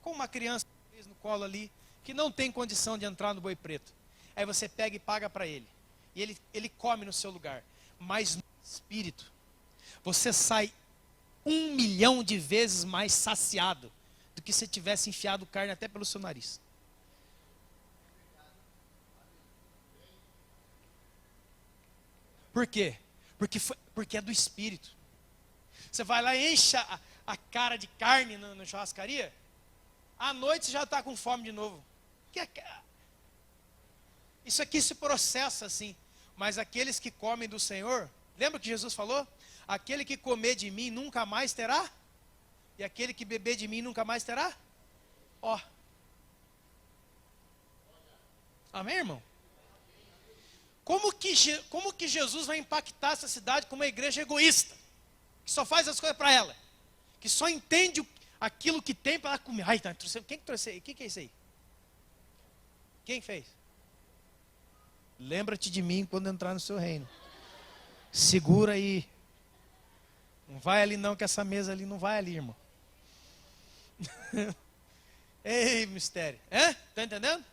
com uma criança no colo ali, que não tem condição de entrar no boi preto. Aí você pega e paga para ele. E ele come no seu lugar. Mas no espírito, você sai 1 milhão de vezes mais saciado do que se tivesse enfiado carne até pelo seu nariz. Por quê? Porque é do Espírito. Você vai lá e enche a cara de carne na churrascaria, à noite você já está com fome de novo. Isso aqui se processa assim. Mas aqueles que comem do Senhor, lembra que Jesus falou? Aquele que comer de mim nunca mais terá? E aquele que beber de mim nunca mais terá? Ó. Amém, irmão? Como que Jesus vai impactar essa cidade com uma igreja egoísta? Que só faz as coisas para ela. Que só entende aquilo que tem para ela comer. Ai, tá, quem que trouxe aí? Quem que é isso aí? Quem fez? Lembra-te de mim quando entrar no seu reino. Segura aí. Não vai ali não, que essa mesa ali não vai ali, irmão. Ei, mistério. Tá entendendo?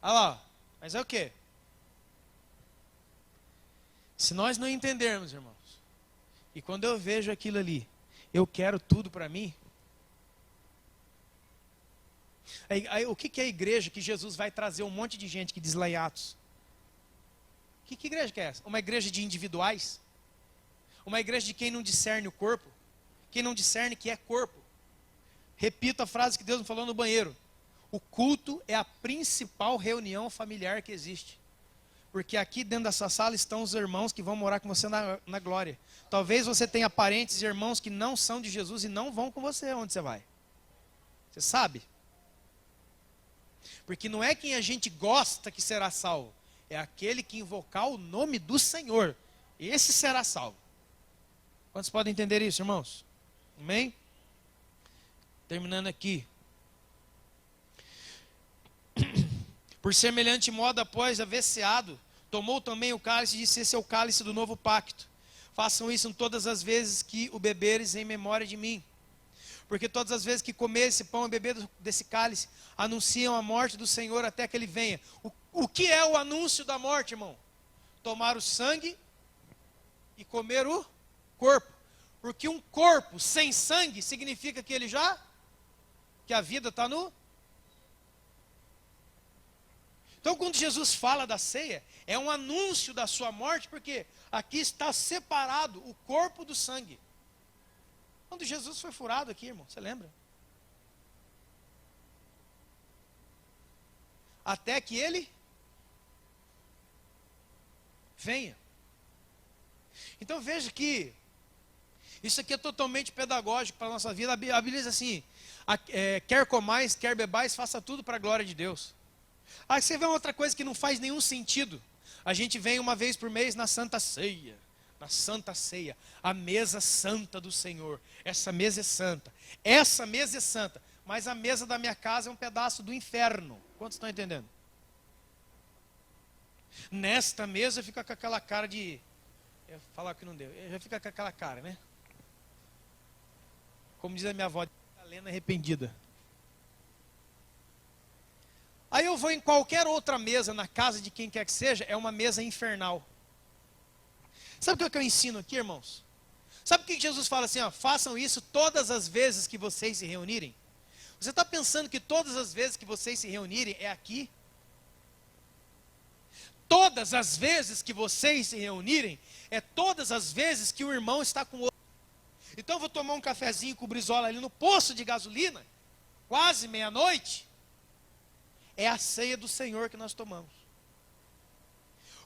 Olha lá. Mas é o quê? Se nós não entendermos, irmãos, e quando eu vejo aquilo ali, eu quero tudo para mim. Aí, o que é a igreja que Jesus vai trazer um monte de gente que diz lá em Atos? Que igreja que é essa? Uma igreja de individuais? Uma igreja de quem não discerne o corpo? Quem não discerne que é corpo? Repito a frase que Deus me falou no banheiro. O culto é a principal reunião familiar que existe. Porque aqui dentro dessa sala estão os irmãos que vão morar com você na glória. Talvez você tenha parentes e irmãos que não são de Jesus e não vão com você onde você vai. Você sabe? Porque não é quem a gente gosta que será salvo. É aquele que invocar o nome do Senhor. Esse será salvo. Quantos podem entender isso, irmãos? Amém? Terminando aqui. Por semelhante modo, após haver ceado, tomou também o cálice e disse: esse é o cálice do novo pacto. Façam isso todas as vezes que o beberes em memória de mim. Porque todas as vezes que comer esse pão e beber desse cálice, anunciam a morte do Senhor até que ele venha. O que é o anúncio da morte, irmão? Tomar o sangue e comer o corpo. Porque um corpo sem sangue significa que que a vida está no... Então, quando Jesus fala da ceia, é um anúncio da sua morte, porque aqui está separado o corpo do sangue. Quando Jesus foi furado aqui, irmão, você lembra? Até que ele venha. Então veja que isso aqui é totalmente pedagógico para a nossa vida. A Bíblia diz assim, quer comais, quer bebais, faça tudo para a glória de Deus. Aí você vê outra coisa que não faz nenhum sentido. A gente vem uma vez por mês na Santa Ceia. Na Santa Ceia, a mesa santa do Senhor. Essa mesa é santa. Essa mesa é santa. Mas a mesa da minha casa é um pedaço do inferno. Quantos estão entendendo? Nesta mesa fica com aquela cara de... Eu ia falar que não deu. Já fica com aquela cara, né? Como diz a minha avó, Helena arrependida. Aí eu vou em qualquer outra mesa, na casa de quem quer que seja, é uma mesa infernal. Sabe o que eu ensino aqui, irmãos? Sabe o que Jesus fala assim, ó, façam isso todas as vezes que vocês se reunirem? Você está pensando que todas as vezes que vocês se reunirem é aqui? Todas as vezes que vocês se reunirem, é todas as vezes que o irmão está com o outro. Então eu vou tomar um cafezinho com o Brizola ali no posto de gasolina, quase meia-noite. É a ceia do Senhor que nós tomamos.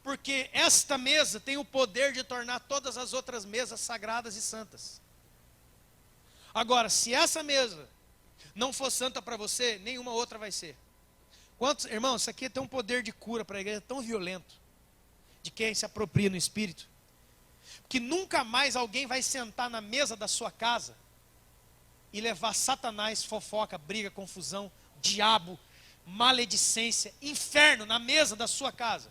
Porque esta mesa tem o poder de tornar todas as outras mesas sagradas e santas. Agora, se essa mesa não for santa para você, nenhuma outra vai ser. Quantos, irmãos, isso aqui tem um poder de cura para a igreja tão violento, de quem se apropria no espírito, que nunca mais alguém vai sentar na mesa da sua casa e levar Satanás, fofoca, briga, confusão, diabo, maledicência, inferno na mesa da sua casa.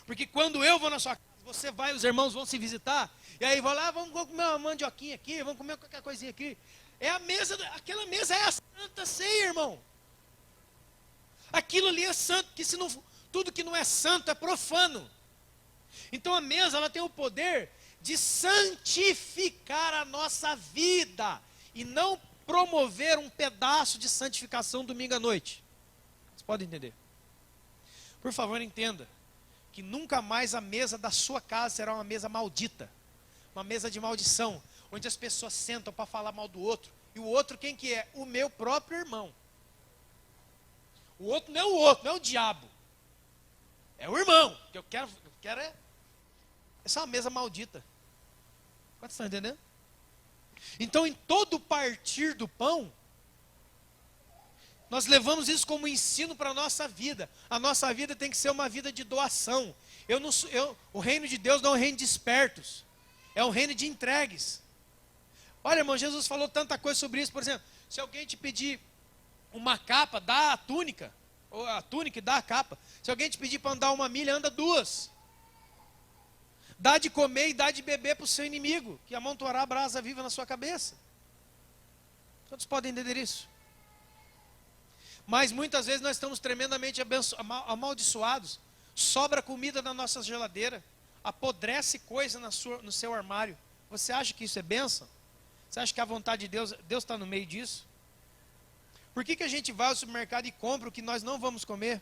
Porque quando eu vou na sua casa, você vai, os irmãos vão se visitar, e aí vão lá, vamos comer uma mandioquinha aqui, vamos comer qualquer coisinha aqui. É a mesa, aquela mesa é a santa ceia, irmão. Aquilo ali é santo, porque se não, tudo que não é santo é profano. Então a mesa, ela tem o poder de santificar a nossa vida, e não promover um pedaço de santificação domingo à noite. Vocês podem entender? Por favor, entenda que nunca mais a mesa da sua casa será uma mesa maldita, uma mesa de maldição, onde as pessoas sentam para falar mal do outro, e o outro quem que é? O meu próprio irmão. O outro não é o outro, não é o diabo, é o irmão. O que eu quero é essa é uma mesa maldita. Vocês estão entendendo? Então, em todo partir do pão, nós levamos isso como ensino para a nossa vida. A nossa vida tem que ser uma vida de doação. O reino de Deus não é um reino de espertos, é um reino de entregues. Olha, irmão, Jesus falou tanta coisa sobre isso. Por exemplo, se alguém te pedir uma capa, dá a túnica, ou a túnica e dá a capa. Se alguém te pedir para andar 1 milha, anda 2. Dá de comer e dá de beber para o seu inimigo, que amontoará a brasa viva na sua cabeça. Todos podem entender isso? Mas muitas vezes nós estamos tremendamente amaldiçoados. Sobra comida na nossa geladeira, apodrece coisa no seu armário. Você acha que isso é bênção? Você acha que a vontade de Deus está no meio disso? Por que a gente vai ao supermercado e compra o que nós não vamos comer?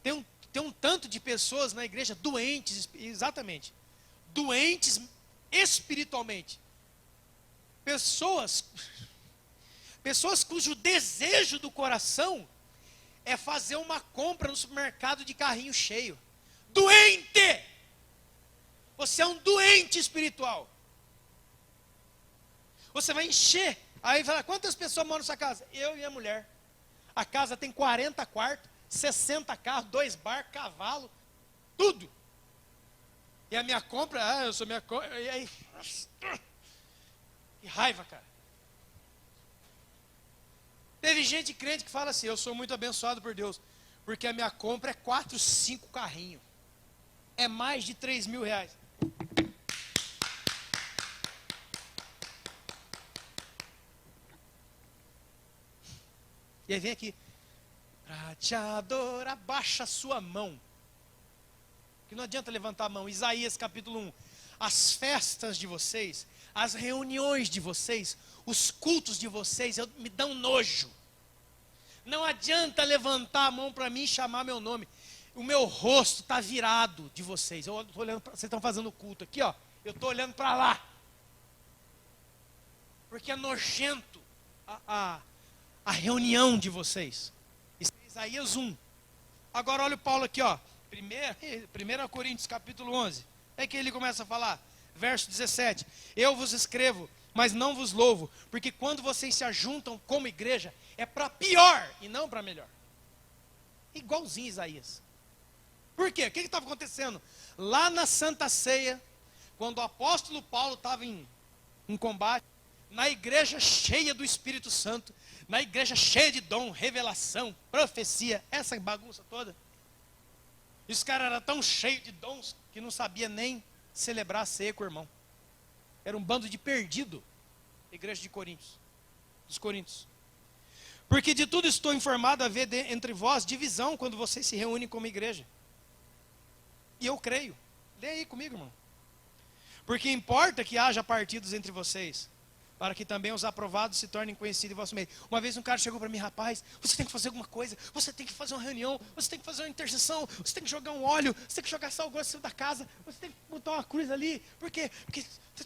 Tem um tanto de pessoas na igreja doentes, exatamente, doentes espiritualmente. Pessoas cujo desejo do coração é fazer uma compra no supermercado de carrinho cheio. Doente! Você é um doente espiritual. Você vai encher. Aí fala, quantas pessoas moram nessa casa? Eu e a mulher. A casa tem 40 quartos, 60 carros, 2 barcos, cavalo, tudo. E a minha compra, eu sou minha compra. E aí, que raiva, cara. Teve gente crente que fala assim, eu sou muito abençoado por Deus, porque a minha compra é 4, 5 carrinhos. É mais de 3 mil reais. E aí vem aqui, para te adorar, baixa a sua mão. Que não adianta levantar a mão. Isaías capítulo 1. As festas de vocês, as reuniões de vocês, os cultos de vocês, me dão nojo. Não adianta levantar a mão para mim e chamar meu nome. O meu rosto está virado de vocês. Eu estou olhando vocês estão fazendo culto aqui, ó. Eu estou olhando para lá. Porque é nojento a reunião de vocês. Isso é Isaías 1. Agora olha o Paulo aqui, ó. 1 Coríntios capítulo 11. É que ele começa a falar. Verso 17. Eu vos escrevo, mas não vos louvo, porque quando vocês se ajuntam como igreja, é para pior e não para melhor. Igualzinho Isaías. Por quê? O que estava acontecendo? Lá na Santa Ceia, quando o apóstolo Paulo estava em combate, na igreja cheia do Espírito Santo, na igreja cheia de dom, revelação, profecia, essa bagunça toda. E os caras eram tão cheios de dons que não sabia nem celebrar a ceia com o irmão. Era um bando de perdido, a igreja de Coríntios, dos Coríntios. Porque de tudo estou informado a haver entre vós divisão quando vocês se reúnem como igreja. E eu creio. Lê aí comigo, irmão. Porque importa que haja partidos entre vocês, para que também os aprovados se tornem conhecidos em vosso meio. Uma vez um cara chegou para mim: rapaz, você tem que fazer alguma coisa, você tem que fazer uma reunião, você tem que fazer uma intercessão, você tem que jogar um óleo, você tem que jogar sal grosso da casa, você tem que botar uma cruz ali. Por quê? Porque está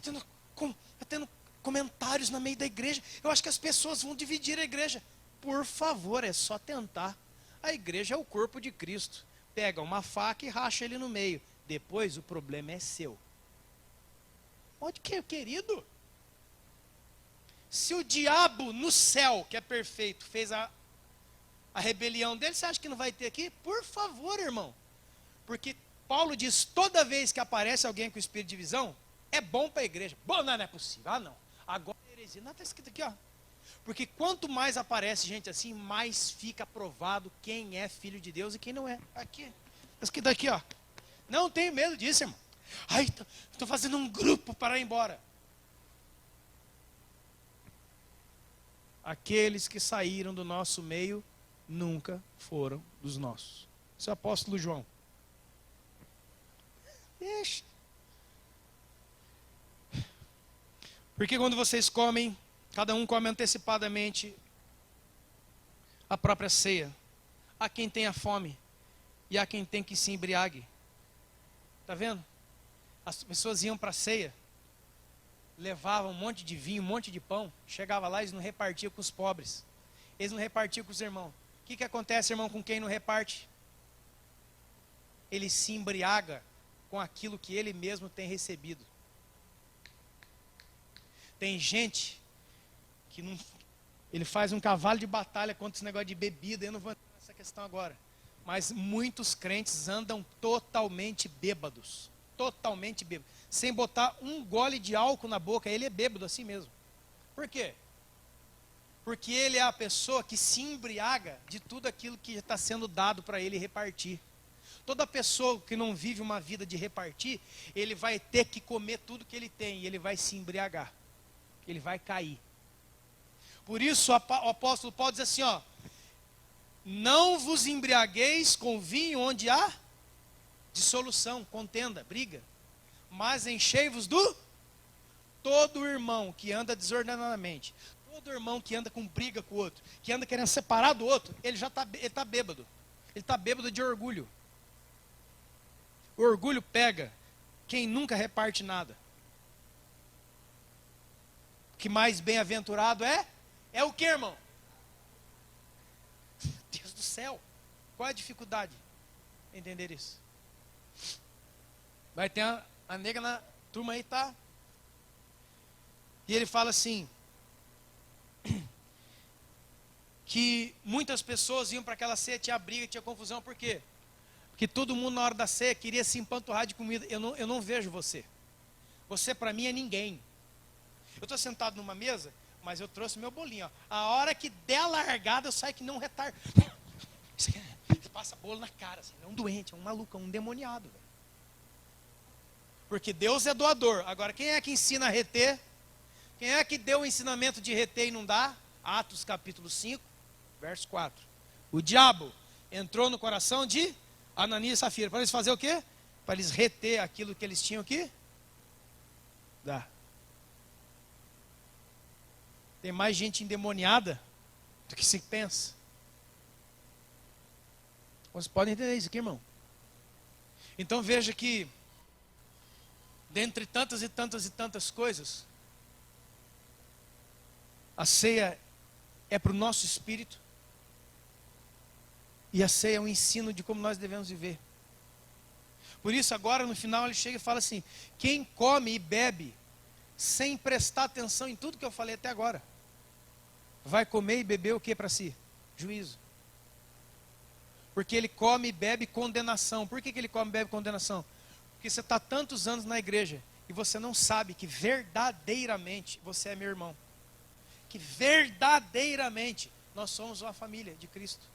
tendo comentários no meio da igreja. Eu acho que as pessoas vão dividir a igreja. Por favor, é só tentar. A igreja é o corpo de Cristo. Pega uma faca e racha ele no meio. Depois o problema é seu. Onde que é, querido? Se o diabo no céu, que é perfeito, fez a rebelião dele, você acha que não vai ter aqui? Por favor, irmão. Porque Paulo diz: toda vez que aparece alguém com espírito de divisão, é bom para a igreja. Bom, não é possível. Ah, não. Agora é heresia. Não, está escrito aqui, ó. Porque quanto mais aparece gente assim, mais fica provado quem é filho de Deus e quem não é. Aqui, está escrito aqui, ó. Não tenho medo disso, irmão. Ai, estou fazendo um grupo para ir embora. Aqueles que saíram do nosso meio nunca foram dos nossos. Esse é o apóstolo João. Deixa. Porque quando vocês comem, cada um come antecipadamente a própria ceia. Há quem tenha fome e há quem tem que se embriague. Está vendo? As pessoas iam para a ceia, levavam um monte de vinho, um monte de pão, chegava lá e eles não repartiam com os pobres. Eles não repartiam com os irmãos. O que acontece, irmão, com quem não reparte? Ele se embriaga com aquilo que ele mesmo tem recebido. Tem gente que não, ele faz um cavalo de batalha contra esse negócio de bebida. Eu não vou entrar nessa questão agora. Mas muitos crentes andam totalmente bêbados. Totalmente bêbado. Sem botar um gole de álcool na boca, ele é bêbado assim mesmo. Por quê? Porque ele é a pessoa que se embriaga de tudo aquilo que está sendo dado para ele repartir. Toda pessoa que não vive uma vida de repartir, ele vai ter que comer tudo que ele tem e ele vai se embriagar. Ele vai cair. Por isso o apóstolo Paulo diz assim, ó: não vos embriagueis com vinho onde há dissolução, contenda, briga, mas enchei-vos do todo irmão que anda desordenadamente, todo irmão que anda com briga com o outro, que anda querendo separar do outro, ele já está bêbado. Ele está bêbado de orgulho. O orgulho pega quem nunca reparte nada. O que mais bem-aventurado é o que, irmão? Deus do céu, qual é a dificuldade em entender isso? Vai ter a nega na turma aí, tá? E ele fala assim, que muitas pessoas iam para aquela ceia, tinha briga, tinha confusão. Por quê? Porque todo mundo na hora da ceia queria se empanturrar de comida. Eu não vejo você. Você para mim é ninguém. Eu estou sentado numa mesa, mas eu trouxe meu bolinho, ó. A hora que der a largada, eu saio que não retardo. Isso aqui passa bolo na cara, assim, é um doente, é um maluco, é um endemoniado. Véio. Porque Deus é doador. Agora, quem é que ensina a reter? Quem é que deu o ensinamento de reter e não dá? Atos capítulo 5, verso 4. O diabo entrou no coração de Ananias e Safira. Para eles fazer o quê? Para eles reter aquilo que eles tinham que dar. Tem mais gente endemoniada do que se pensa. Vocês podem entender isso aqui, irmão? Então veja que, dentre tantas e tantas e tantas coisas, a ceia é para o nosso espírito. E a ceia é um ensino de como nós devemos viver. Por isso agora no final ele chega e fala assim: quem come e bebe sem prestar atenção em tudo que eu falei até agora, vai comer e beber o que para si? Juízo. Porque ele come e bebe condenação. Por que ele come e bebe condenação? Porque você está tantos anos na igreja e você não sabe que verdadeiramente você é meu irmão. Que verdadeiramente nós somos uma família de Cristo.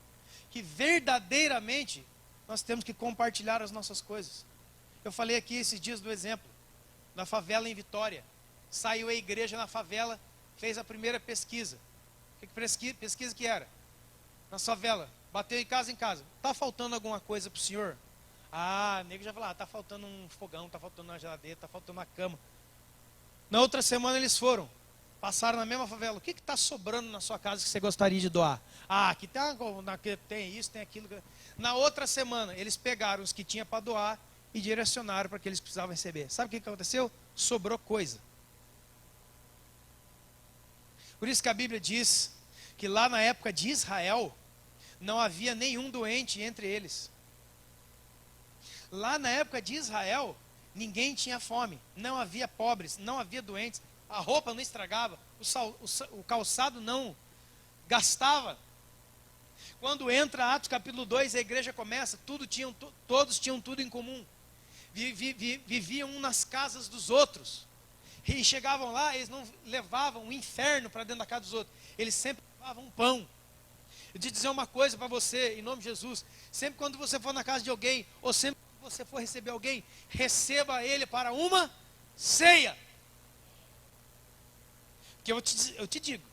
Que verdadeiramente nós temos que compartilhar as nossas coisas. Eu falei aqui esses dias do exemplo, na favela em Vitória. Saiu a igreja na favela, fez a primeira pesquisa. Que pesquisa que era? na favela, bateu em casa. Tá faltando alguma coisa pro senhor? Ah, o nego já falou, tá faltando um fogão, tá faltando uma geladeira, tá faltando uma cama. Na outra semana eles foram, passaram na mesma favela. O que está sobrando na sua casa que você gostaria de doar? Ah, aqui tem isso, tem aquilo. Na outra semana, eles pegaram os que tinha para doar e direcionaram para que eles precisavam receber. Sabe o que aconteceu? Sobrou coisa. Por isso que a Bíblia diz que lá na época de Israel, não havia nenhum doente entre eles. Lá na época de Israel, ninguém tinha fome, não havia pobres, não havia doentes, a roupa não estragava, o calçado não gastava. Quando entra Atos capítulo 2, a igreja começa, todos tinham tudo em comum, viviam um nas casas dos outros, e chegavam lá, eles não levavam o inferno para dentro da casa dos outros, eles sempre levavam um pão. Eu te dizer uma coisa para você, em nome de Jesus, sempre quando você for na casa de alguém, ou sempre quando você for receber alguém, receba ele para uma ceia. Porque eu te digo,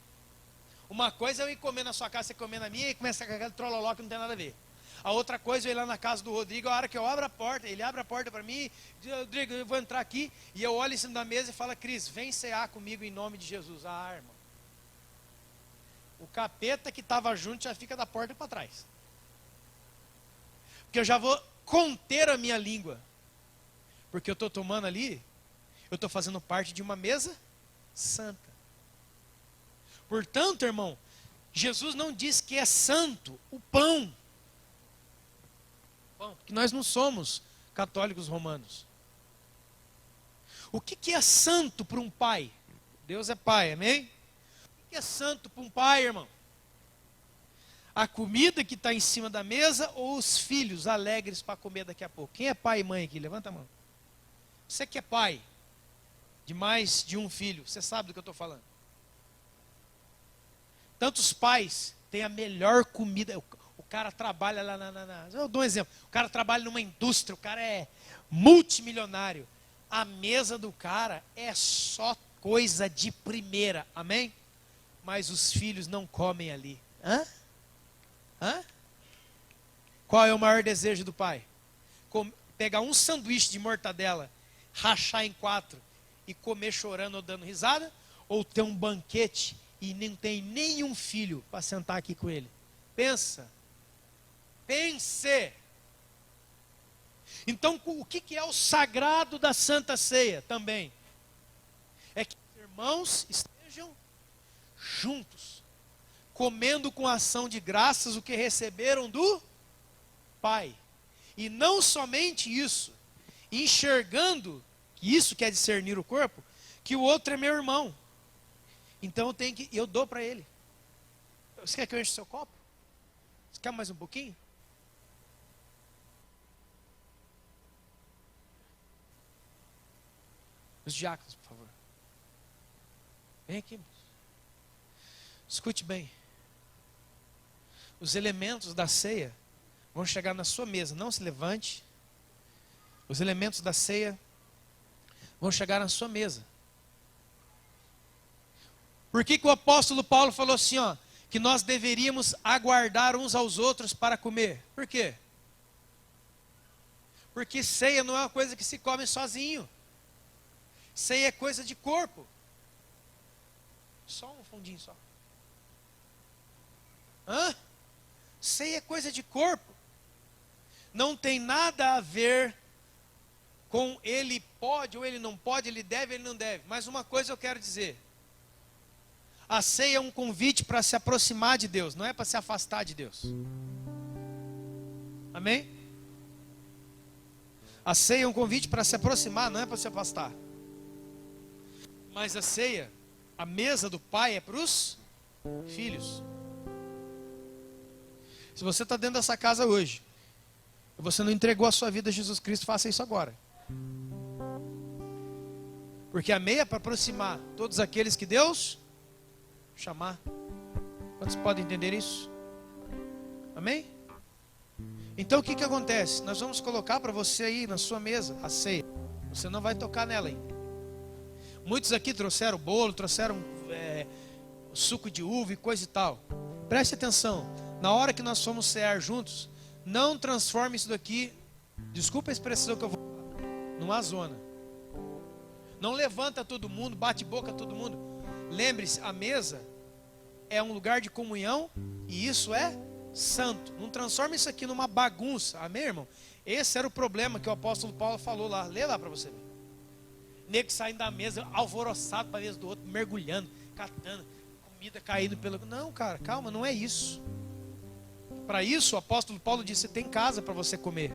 uma coisa é eu ir comer na sua casa, você comer na minha, e começa a cagar trololó que não tem nada a ver. A outra coisa é eu ir lá na casa do Rodrigo, a hora que eu abro a porta, ele abre a porta para mim, diz, Rodrigo, eu vou entrar aqui, e eu olho em cima da mesa e falo, Cris, vem cear comigo em nome de Jesus. Ah, irmão, o capeta que estava junto já fica da porta para trás. Porque eu já vou conter a minha língua. Porque eu estou tomando ali, eu estou fazendo parte de uma mesa santa. Portanto, irmão, Jesus não diz que é santo o pão. Porque nós não somos católicos romanos. O que é santo para um pai? Deus é pai, amém? O que é santo para um pai, irmão? A comida que está em cima da mesa ou os filhos alegres para comer daqui a pouco? Quem é pai e mãe aqui? Levanta a mão. Você que é pai de mais de um filho, você sabe do que eu estou falando. Tantos pais têm a melhor comida. O cara trabalha lá eu dou um exemplo. O cara trabalha numa indústria, o cara é multimilionário. A mesa do cara é só coisa de primeira, amém? Mas os filhos não comem ali. Hã? Qual é o maior desejo do pai? Pegar um sanduíche de mortadela, rachar em 4 e comer chorando ou dando risada? Ou ter um banquete e não tem nenhum filho para sentar aqui com ele? Pense. Então, o que é o sagrado da Santa Ceia também? É que os irmãos estejam juntos, comendo com ação de graças o que receberam do Pai. E não somente isso, enxergando, que isso quer discernir o corpo, que o outro é meu irmão. Então eu dou para ele. Você quer que eu enche o seu copo? Você quer mais um pouquinho? Os diáconos, por favor. Vem aqui, moço. Escute bem. Os elementos da ceia vão chegar na sua mesa. Não se levante. Os elementos da ceia vão chegar na sua mesa. Por que o apóstolo Paulo falou assim, que nós deveríamos aguardar uns aos outros para comer? Por quê? Porque ceia não é uma coisa que se come sozinho. Ceia é coisa de corpo. Só um fundinho só. Ceia é coisa de corpo. Não tem nada a ver com ele pode ou ele não pode, ele deve ou ele não deve. Mas uma coisa eu quero dizer. A ceia é um convite para se aproximar de Deus, não é para se afastar de Deus. Amém? A ceia é um convite para se aproximar, não é para se afastar. Mas a ceia, a mesa do pai é para os filhos. Se você está dentro dessa casa hoje, e você não entregou a sua vida a Jesus Cristo, faça isso agora. Porque a meia é para aproximar todos aqueles que Deus chamar. Quantos podem entender isso? Amém? Então o que acontece? Nós vamos colocar para você aí na sua mesa a ceia. Você não vai tocar nela ainda. Muitos aqui trouxeram bolo, trouxeram suco de uva e coisa e tal. Preste atenção. Na hora que nós formos cear juntos, não transforme isso daqui, desculpa a expressão que eu vou falar, numa zona. Não levanta todo mundo, bate boca todo mundo. Lembre-se, a mesa é um lugar de comunhão e isso é santo. Não transforme isso aqui numa bagunça. Amém, irmão? Esse era o problema que o apóstolo Paulo falou lá. Lê lá para você ver. Nego saindo da mesa, alvoroçado para a mesa do outro, mergulhando, catando, comida caindo pelo... Não, cara, calma, não é isso. Para isso, o apóstolo Paulo disse, tem casa para você comer.